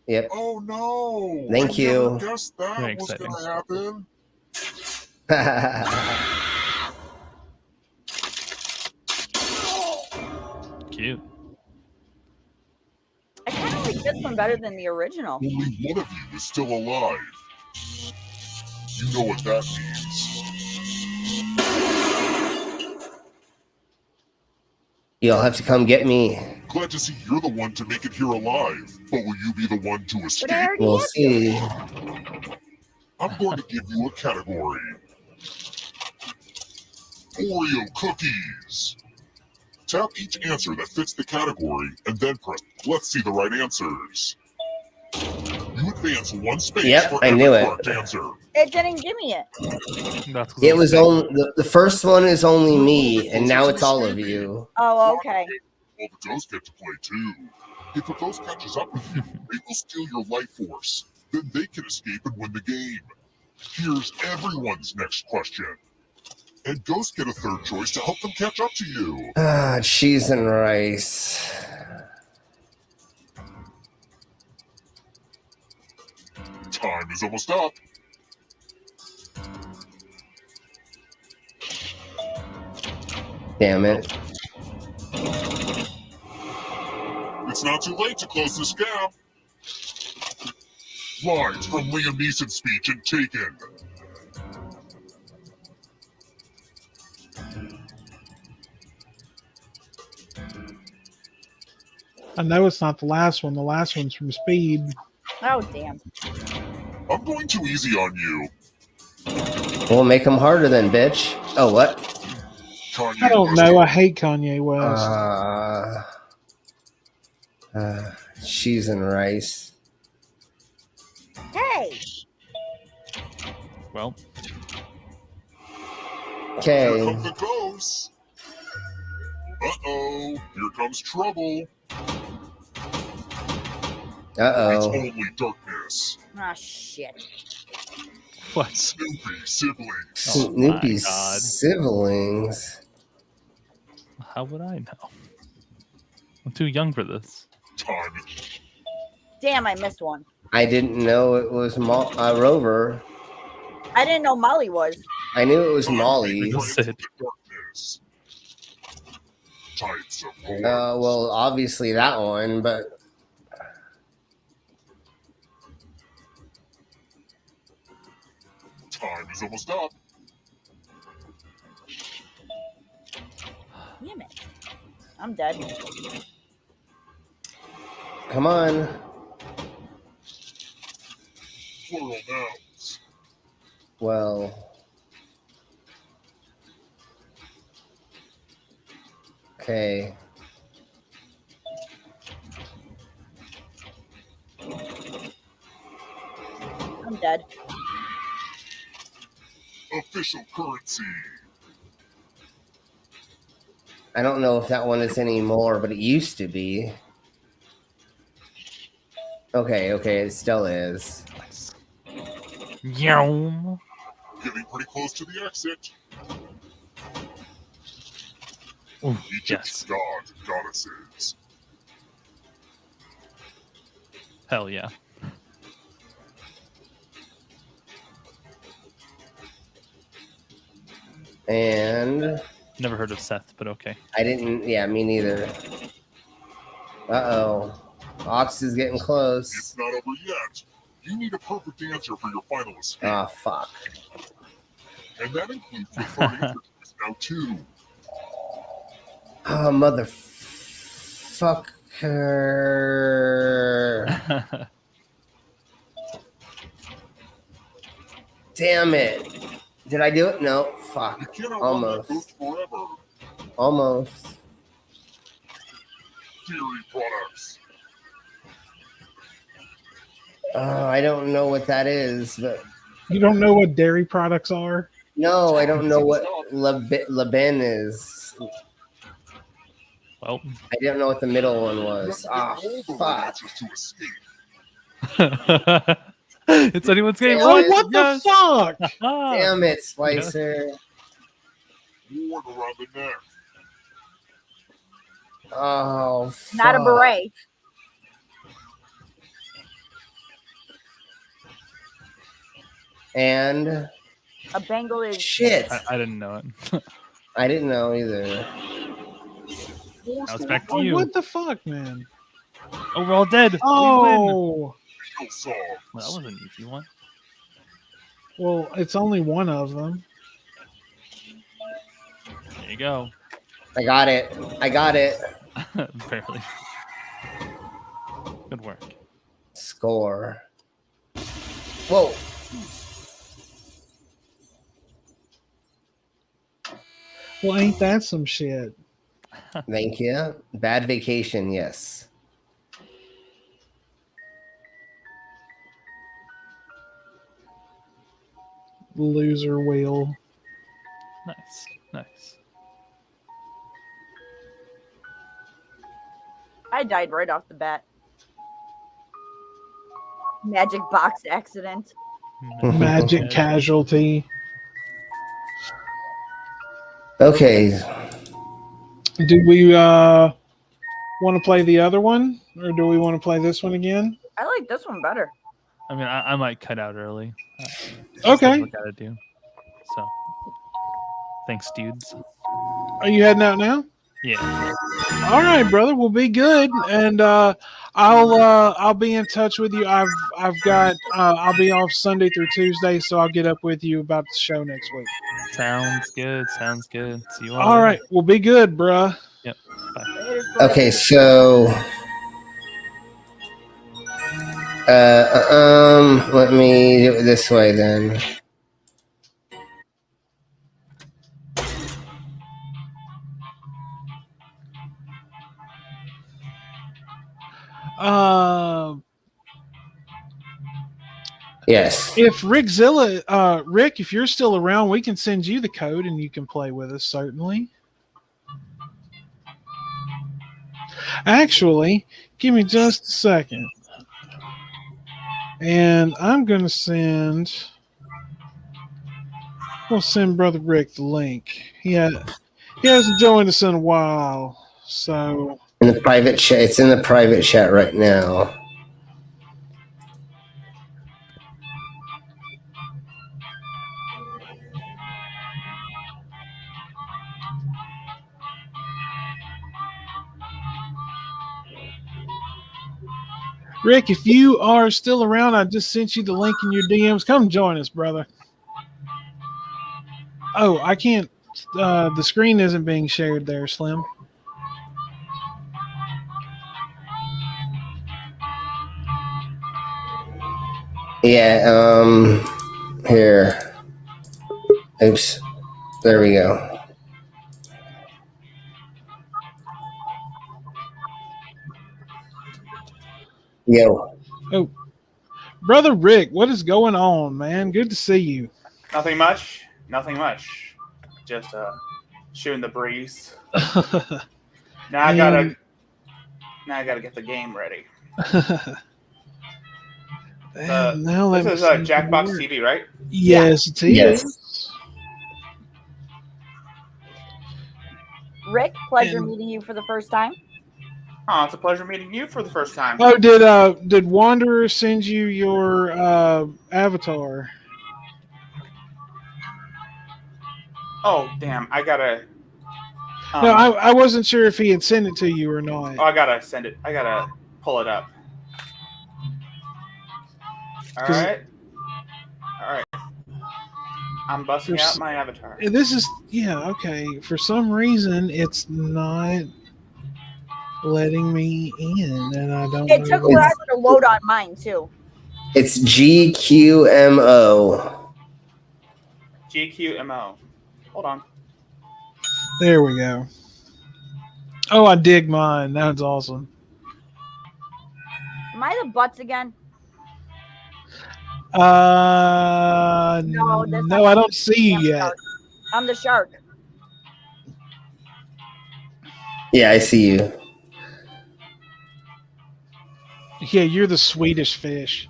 Yep. Oh no! Thank you. I never guessed that Very was exciting. gonna happen. Cute. I kind of like this one better than the original. Only one of you is still alive. You know what that means. You'll have to come get me. Glad to see you're the one to make it here alive, but will you be the one to But I escape? already We'll have you. see. I'm going to give you a category. Oreo cookies. Tap each answer that fits the category and then press. Let's see the right answers. You advance 1 space Yep, for I every knew it. correct answer. It didn't give me it. That's 'cause It I'm was sick. only the first one is only me, and now it's all of you. Oh, okay. Well, the ghosts get to play too. If a ghost catches up with you, they will steal your life force. Then they can escape and win the game. Here's everyone's next question. And ghosts get a third choice to help them catch up to you. Cheese and rice. Time is almost up. Damn it. It's not too late to close this gap. Lines from Liam Neeson's speech in Taken. I know it's not the last one. The last one's from Speed. Oh, damn. I'm going too easy on you. We'll make them harder then, bitch. Oh, what? Kanye I don't West. know. I hate Kanye West. Cheese and rice. Hey. Well, Here Okay. come the ghosts. Uh-oh, here comes trouble. It's Uh-oh. only darkness. Ah, shit. what? Snoopy siblings. Oh my Snoopy's God. siblings. How would I know? I'm too young for this. Time. Damn, I missed one. I didn't know it was Rover. I didn't know Molly was. I knew it was Molly. Sid. Darkness. Tides of horror. Well, obviously that one, but Time is almost up. Damn it. I'm dead. come on. Plural nouns. Well. Okay. I'm dead. Official currency. I don't know if that one is anymore, but it used to be. Okay, it still is. Nice. Yum. Getting pretty close to the exit. Ooh, Egypt's yes. gods and goddesses. Hell yeah. And Never heard of Seth, but okay. I didn't, yeah, me neither. Uh-oh. Ox is getting It's close. not over yet. You need a perfect answer for your final escape. Ah, fuck. And that includes your third answer choice Now 2. Oh, motherfucker. Damn it. Did I do it? No. Fuck. You cannot run that Almost. boost forever. Almost. Dairy products. I don't know what that is, but You don't know what dairy products are? no, I don't know what Laben is. Well, I didn't know what the middle one was. Ah, fuck. To escape. it's anyone's game. Oh, what the fuck? Damn it, Slicer. Ward around the neck. Oh, fuck. Not a beret. And A bangle is shit. I didn't know it. I didn't know either. Now it's back to Oh, you. what the fuck, man? Oh, we're all dead. We win. Oh, Real songs. Well, that was an easy one. well, it's only one of them. There you go. I got it. Barely. Good work. Score. Whoa. Well, ain't that some shit? Thank you. Bad vacation, yes. Loser wheel. Nice. I died right off the bat. Magic box accident. Magic casualty. Okay. Do we want to play the other one, or do we want to play this one again? I like this one better. I mean, I might cut out early. Okay. What gotta do. So, thanks, dudes. Are you heading out now? Yeah. All right, brother. We'll be good, and I'll be in touch with you. I've got I'll be off Sunday through Tuesday, so I'll get up with you about the show next week. Sounds good. See you all. All right. We'll be good, bruh. Yep. Bye. Later, bro. Okay, so let me do it this way then. Yes. If Rick, if you're still around, we can send you the code and you can play with us, certainly. Actually, give me just a second. And I'm going to we'll send Brother Rick the link. He hasn't joined us in a while, so. In the private chat. It's in the private chat right now. Rick, if you are still around, I just sent you the link in your DMs. Come join us, brother. Oh, I can't. The screen isn't being shared there, Slim. Yeah, here. Oops. There we go. Yo. Oh, Brother Rick, what is going on, man? Good to see you. Nothing much. Just shooting the breeze. Now I gotta get the game ready. Now This is Jackbox TV, right? Yes, it is. Yes. Rick, pleasure And- meeting you for the first time. Oh, it's a pleasure meeting you for the first time. Oh, did Wanderer send you your avatar? Oh, damn. I gotta... No, I wasn't sure if he had sent it to you or not. I gotta send it. I gotta pull it up. All 'Cause- right. I'm busting out my avatar. This is okay. For some reason, it's not letting me in, and I don't. It took forever to load on mine too. It's GQMO. GQMO. Hold on. There we go. Oh, I dig mine. That's awesome. Am I the butts again? No, I don't see you yet. Shark. I'm the shark. Yeah, I see you. Yeah, you're the Swedish fish.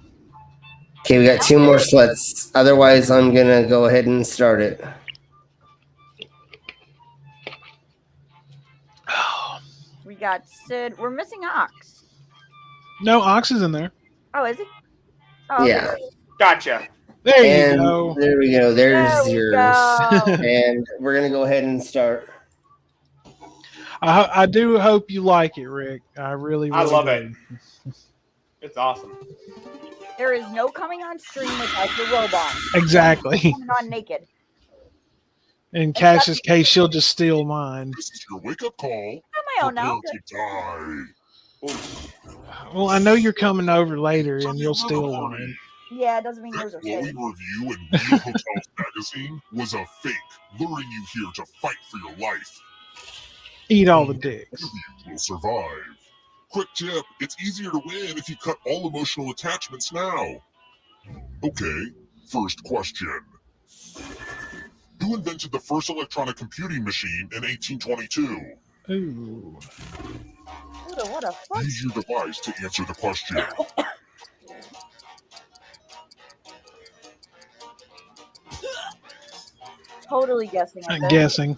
Okay, we got 2 more slots. Otherwise, I'm gonna go ahead and start it. We got Sid. We're missing Ox. No, Ox is in there. Oh, is he? Oh, okay. Yeah. Gotcha. There you go. There we go. There's There we yours. go. And we're gonna go ahead and start. I do hope you like it, Rick. I really love do. it. It's awesome. There is no coming on stream without your robe on. Exactly. Coming on naked. In Cash's case, she'll just steal mine. This is your wake-up call. I'm my own now. Prepare to die. Well, I know you're coming over later, and you'll steal mine. Yeah, it doesn't mean yours are That safe. glowing review in Real Hotels magazine was a fake, luring you here to fight for your life. Eat all the dicks. You will survive. Quick tip, it's easier to win if you cut all emotional attachments now. Okay, first question. Who invented the first electronic computing machine in 1822? Ooh. What a fuck? Use your device to answer the question. Totally guessing. I'm guessing.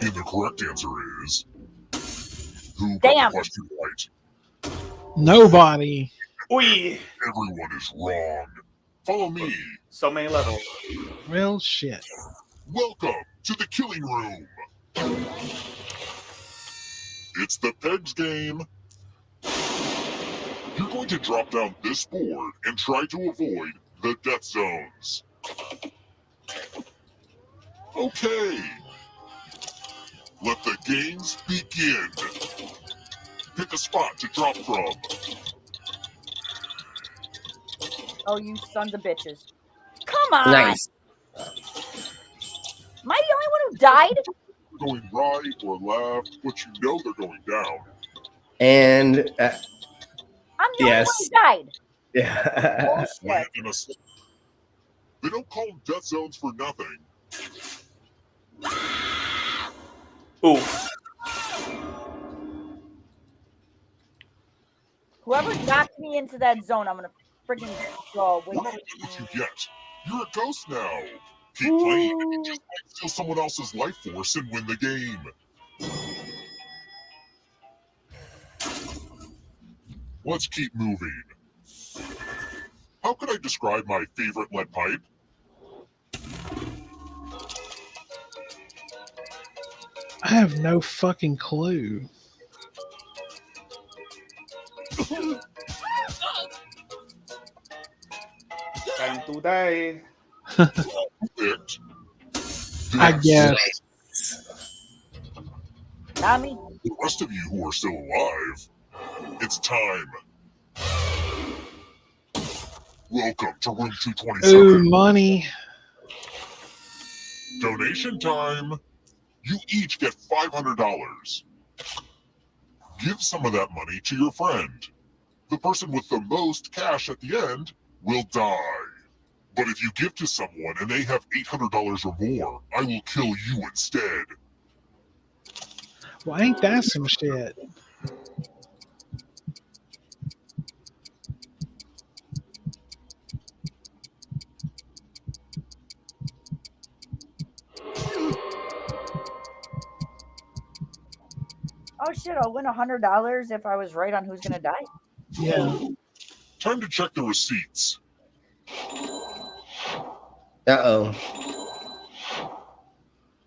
And the correct answer is... Who got the question right? Nobody. Oi. Everyone is wrong. Follow me. So many levels. Well, shit. Welcome to the killing room. It's the Pegs game. You're going to drop down this board and try to avoid the death zones. Okay. Let the games begin. Pick a spot to drop from. Oh, you sons of bitches. Come on. Nice. Am I the only one who died? Going right or left, but you know they're going down. And I'm the only one who died. Yeah. Land in a... They don't call them death zones for nothing. Ooh. Whoever knocked me into that zone, I'm gonna freaking go. We're not done with you yet. You're a ghost now. Keep playing and you just might steal someone else's life force and win the game. Let's keep moving. How could I describe my favorite lead pipe? I have no fucking clue. Time to die. I guess. Tommy. The rest of you who are still alive, it's time. Welcome to room 227. Ooh, money. Donation time. You each get $500. Give some of that money to your friend. The person with the most cash at the end will die. But if you give to someone and they have $800 or more, I will kill you instead. Well, ain't that some shit? Oh shit! I'll win $100 if I was right on who's gonna die. Yeah. Time to check the receipts. Uh-oh.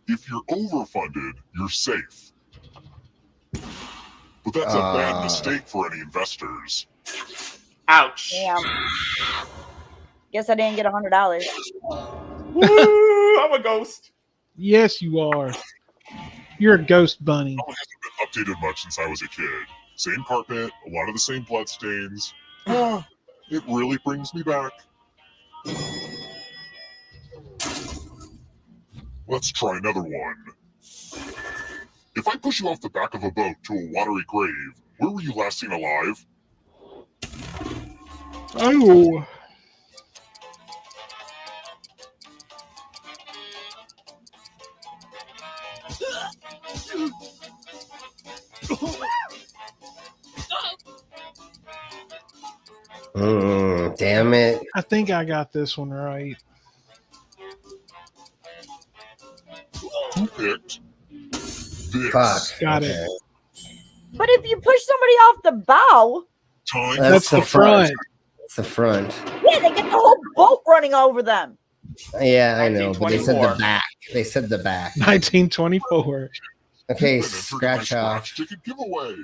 If you're overfunded, you're safe. But that's a bad mistake for any investors. Ouch. Damn. Guess I didn't get $100. Woo, I'm a ghost. Yes, you are. You're a ghost bunny. Oh, it hasn't been updated much since I was a kid. Same carpet, a lot of the same bloodstains. It really brings me back. Let's try another one. If I push you off the back of a boat to a watery grave, where were you last seen alive? Oh. Damn it. I think I got this one right. Who picked this? Fuck. Got Okay. it. But if you push somebody off the bow, Time That's for the front. It's the front. yeah, they get the whole boat running over them. Yeah, I know, but they said the 1924. back. They said the back. 1924. Okay, You've been entered in my scratch off. scratch ticket giveaway.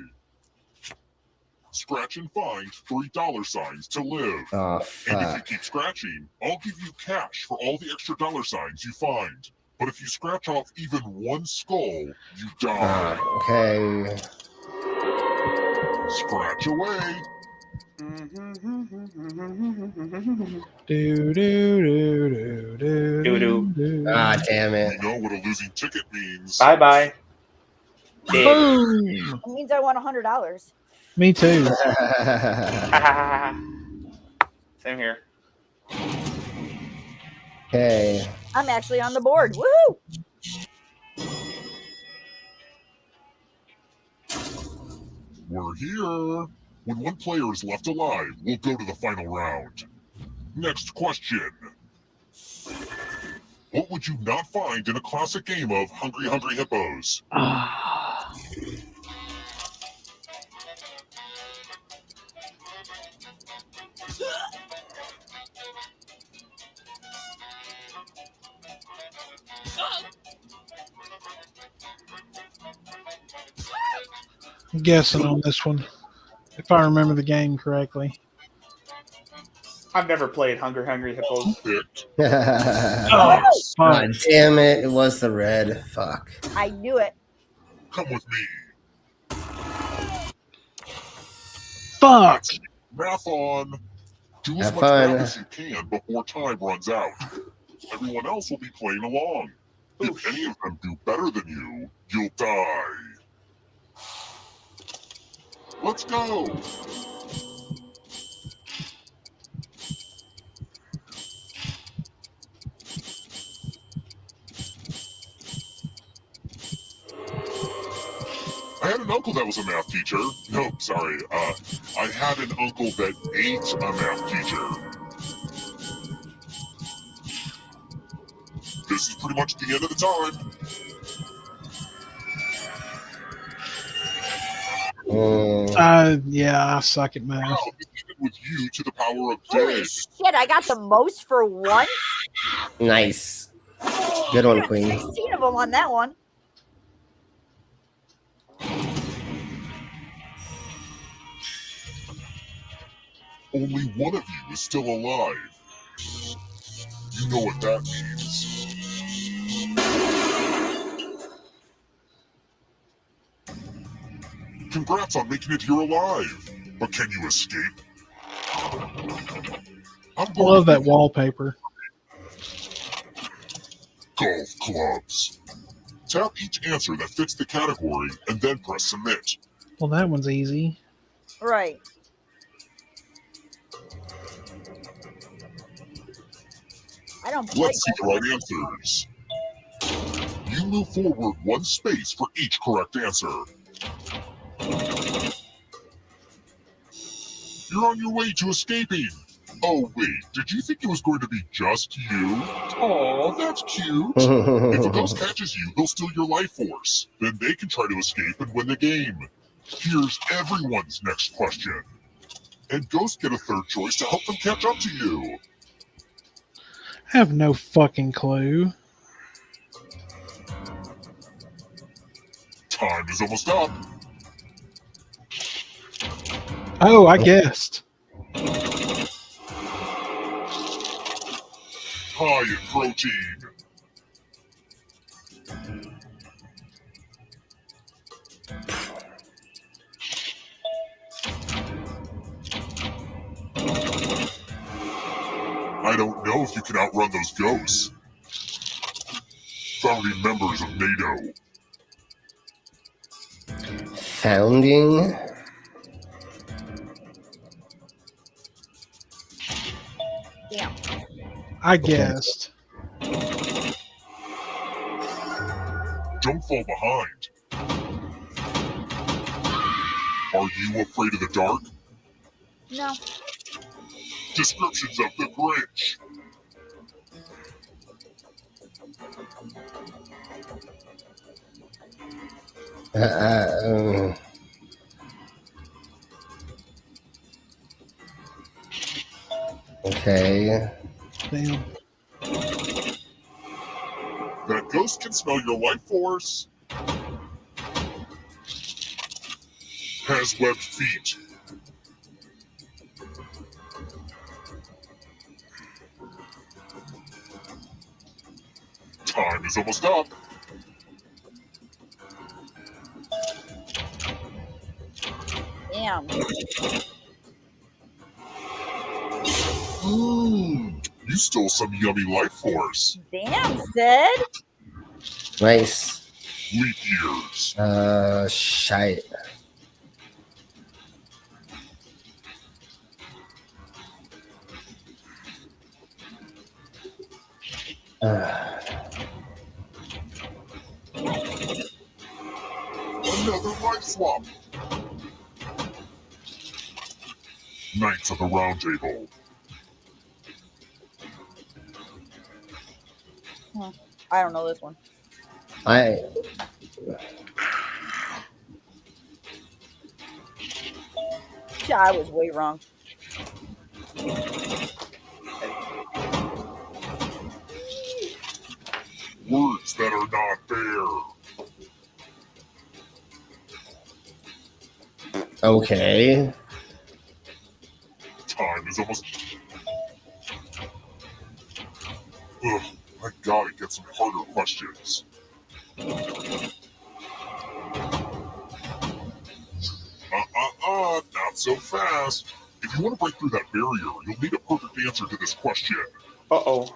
Scratch and find $3 to live. Oh, And if you fuck. keep scratching, I'll give you cash for all the extra $signs you find. But if you scratch off even one skull, you die. Okay. Scratch away. Do, do, do, do, do, Doo-doo. do. Ah, damn You it. know what a losing ticket means. Bye-bye. Dead. Boom. It means I won $100. Me too. Same here. Okay. I'm actually on the board. Woohoo! We're here. When one player is left alive, we'll go to the final round. Next question. What would you not find in a classic game of Hungry Hungry Hippos? Ah. I'm guessing on this one, if I remember the game correctly. I've never played Hungry Hippos. Picked. Oh, fuck. God damn it. It was the red. Fuck. I knew it. Come with me. Fuck. Math on. Do as Have much fun. math as you can before time runs out. Everyone else will be playing along. If any of them do better than you, you'll die. Let's go. I had an uncle that was a math teacher. No, sorry. I had an uncle that ate a math teacher. This is pretty much the end of the time. Yeah, I suck at math. Now, even with you to the power of Holy dead. shit, I got the most for one. Nice. Good one, I got Queen. 16 of them on that one. Only one of you is still alive. You know what that means. Congrats on making it here alive. But can you escape? I love that wallpaper. Golf clubs. Tap each answer that fits the category and then press submit. Well, that one's easy. Right. I don't play Let's see the right answers. You move forward one space for each correct answer. You're on your way to escaping. Oh wait, did you think it was going to be just you? Oh, that's cute. If a ghost catches you, they'll steal your life force. Then they can try to escape and win the game. Here's everyone's next question. And ghosts get a third choice to help them catch up to you. I have no fucking clue. Time is almost up. Oh, I guessed. High in protein. I don't know if you can outrun those ghosts. Founding members of NATO. Founding. Yeah. I guessed. Don't fall behind. Are you afraid of the dark? No. Descriptions of the Grinch. Okay. Damn. That ghost can smell your life force. Has webbed feet. Time is almost up. Damn. You stole some yummy life force. Damn, Sid. Nice. Leap years. Shite. Another life swap. Knights of the Round Table. I don't know this one. I was way wrong. Words that are not fair. okay. Time is almost. Ugh, I gotta get some harder questions. Not so fast. If you want to break through that barrier, you'll need a perfect answer to this question. Uh-oh.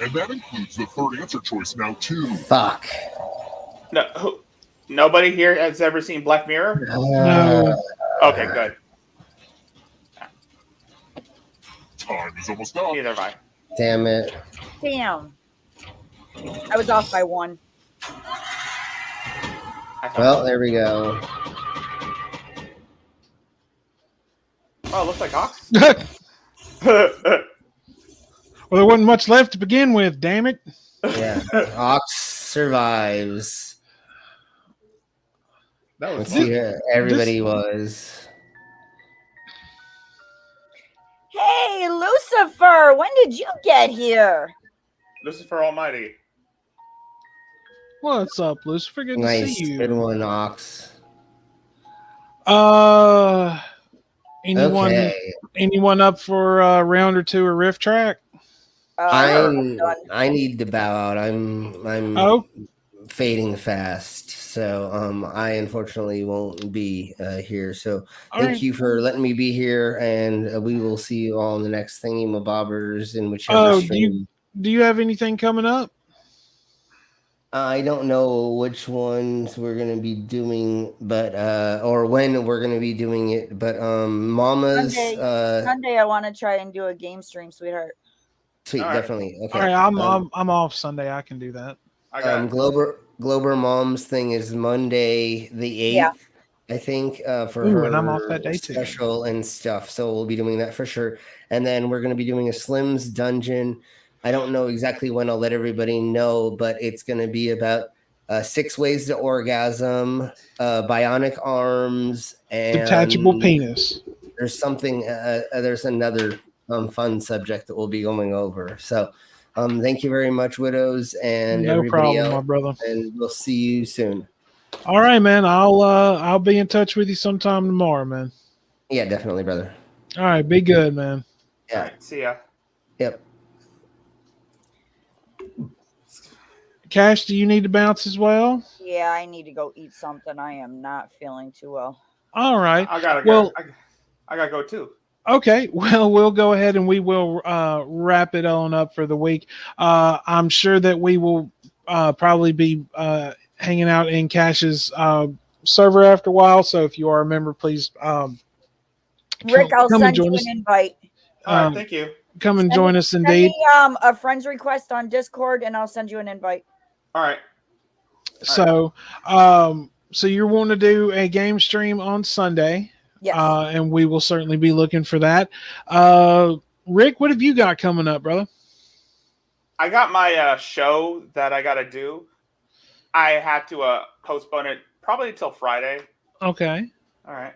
And that includes the third answer choice now, too. Fuck. No, nobody here has ever seen Black Mirror? No. Okay, good. Time is almost up. Neither have I. Damn it. Damn. I was off by one. Well, there we go. Oh, it looks like Ox. Well, there wasn't much left to begin with, damn it. Yeah. Ox survives. That Let's was see who everybody was. Hey, Lucifer, when did you get here? Lucifer Almighty. What's up, Lucifer? Good to Nice. see you. Good one, Ox. Anyone Okay. anyone up for a round or two of Rifftrax? I need to bow out. I'm Oh, fading fast. So I unfortunately won't be here. So all thank right. you for letting me be here, and we will see you all in the next Thingy-mabobbers in whichever Oh, stream. do you have anything coming up? I don't know which ones we're gonna be doing, but or when we're gonna be doing it. But Mama's Sunday, I want to try and do a game stream, sweetheart. sweet, All right. definitely. Okay. All right, I'm off Sunday. I can do that. I got Glober Mom's thing is Monday the 8th, Yeah. I think, for Ooh, her and I'm off that day too. special and stuff. So we'll be doing that for sure. And then we're gonna be doing a Slim's Dungeon. I don't know exactly when. I'll let everybody know, but it's gonna be about 6 ways to orgasm, bionic arms, and Detachable penis. there's something. There's another fun subject that we'll be going over. So, thank you very much, widows, and No everybody problem, else, my brother. and we'll see you soon. All right, man. I'll be in touch with you sometime tomorrow, man. Yeah, definitely, brother. All right, be good, man. Yeah. All right, see ya. Yep. Cash, do you need to bounce as well? Yeah, I need to go eat something. I am not feeling too well. All right. I gotta Well, go. I gotta go too. okay. Well, we'll go ahead and we will wrap it on up for the week. I'm sure that we will probably be hanging out in Cash's server after a while. So if you are a member, please Rick, I'll come and send you join an us. invite. All right, thank you. Come and join us, Send indeed. me a friend's request on Discord, and I'll send you an invite. All right. So, so you're wanting to do a game stream on Sunday, Yes. and we will certainly be looking for that. Rick, what have you got coming up, brother? I got my show that I gotta do. I had to postpone it probably until Friday. Okay. All right.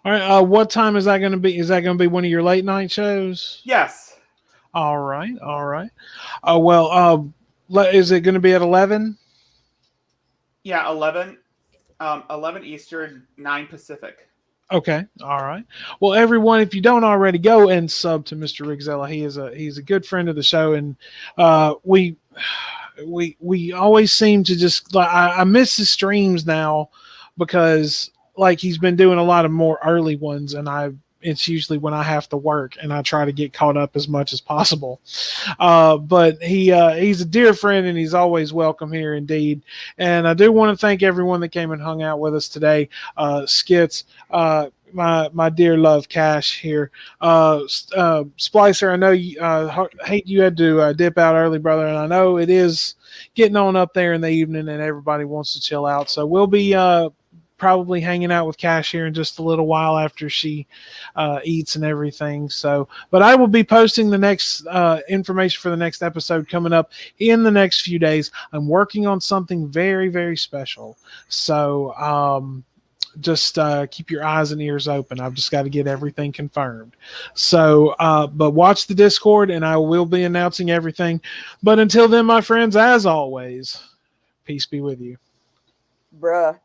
All right. What time is that going to be? Is that going to be one of your late night shows? Yes. All right. All right. Is it going to be at 11? Yeah, 11 Eastern, 9 Pacific. Okay. All right. Well, everyone, if you don't already, go and sub to Mr. Rigzella. He's a good friend of the show, and we always seem to just I miss his streams now because like he's been doing a lot of more early ones, and it's usually when I have to work, and I try to get caught up as much as possible. But he's a dear friend, and he's always welcome here indeed. And I do want to thank everyone that came and hung out with us today. Skits, my dear love Cash here, Splicer. I know you hate you had to dip out early, brother, and I know it is getting on up there in the evening, and everybody wants to chill out. So we'll be probably hanging out with Cash here in just a little while after she eats and everything. So, but I will be posting the next information for the next episode coming up in the next few days. I'm working on something very, very special. So, just keep your eyes and ears open. I've just got to get everything confirmed. So, but watch the Discord, and I will be announcing everything. But until then, my friends, as always, peace be with you. Bruh.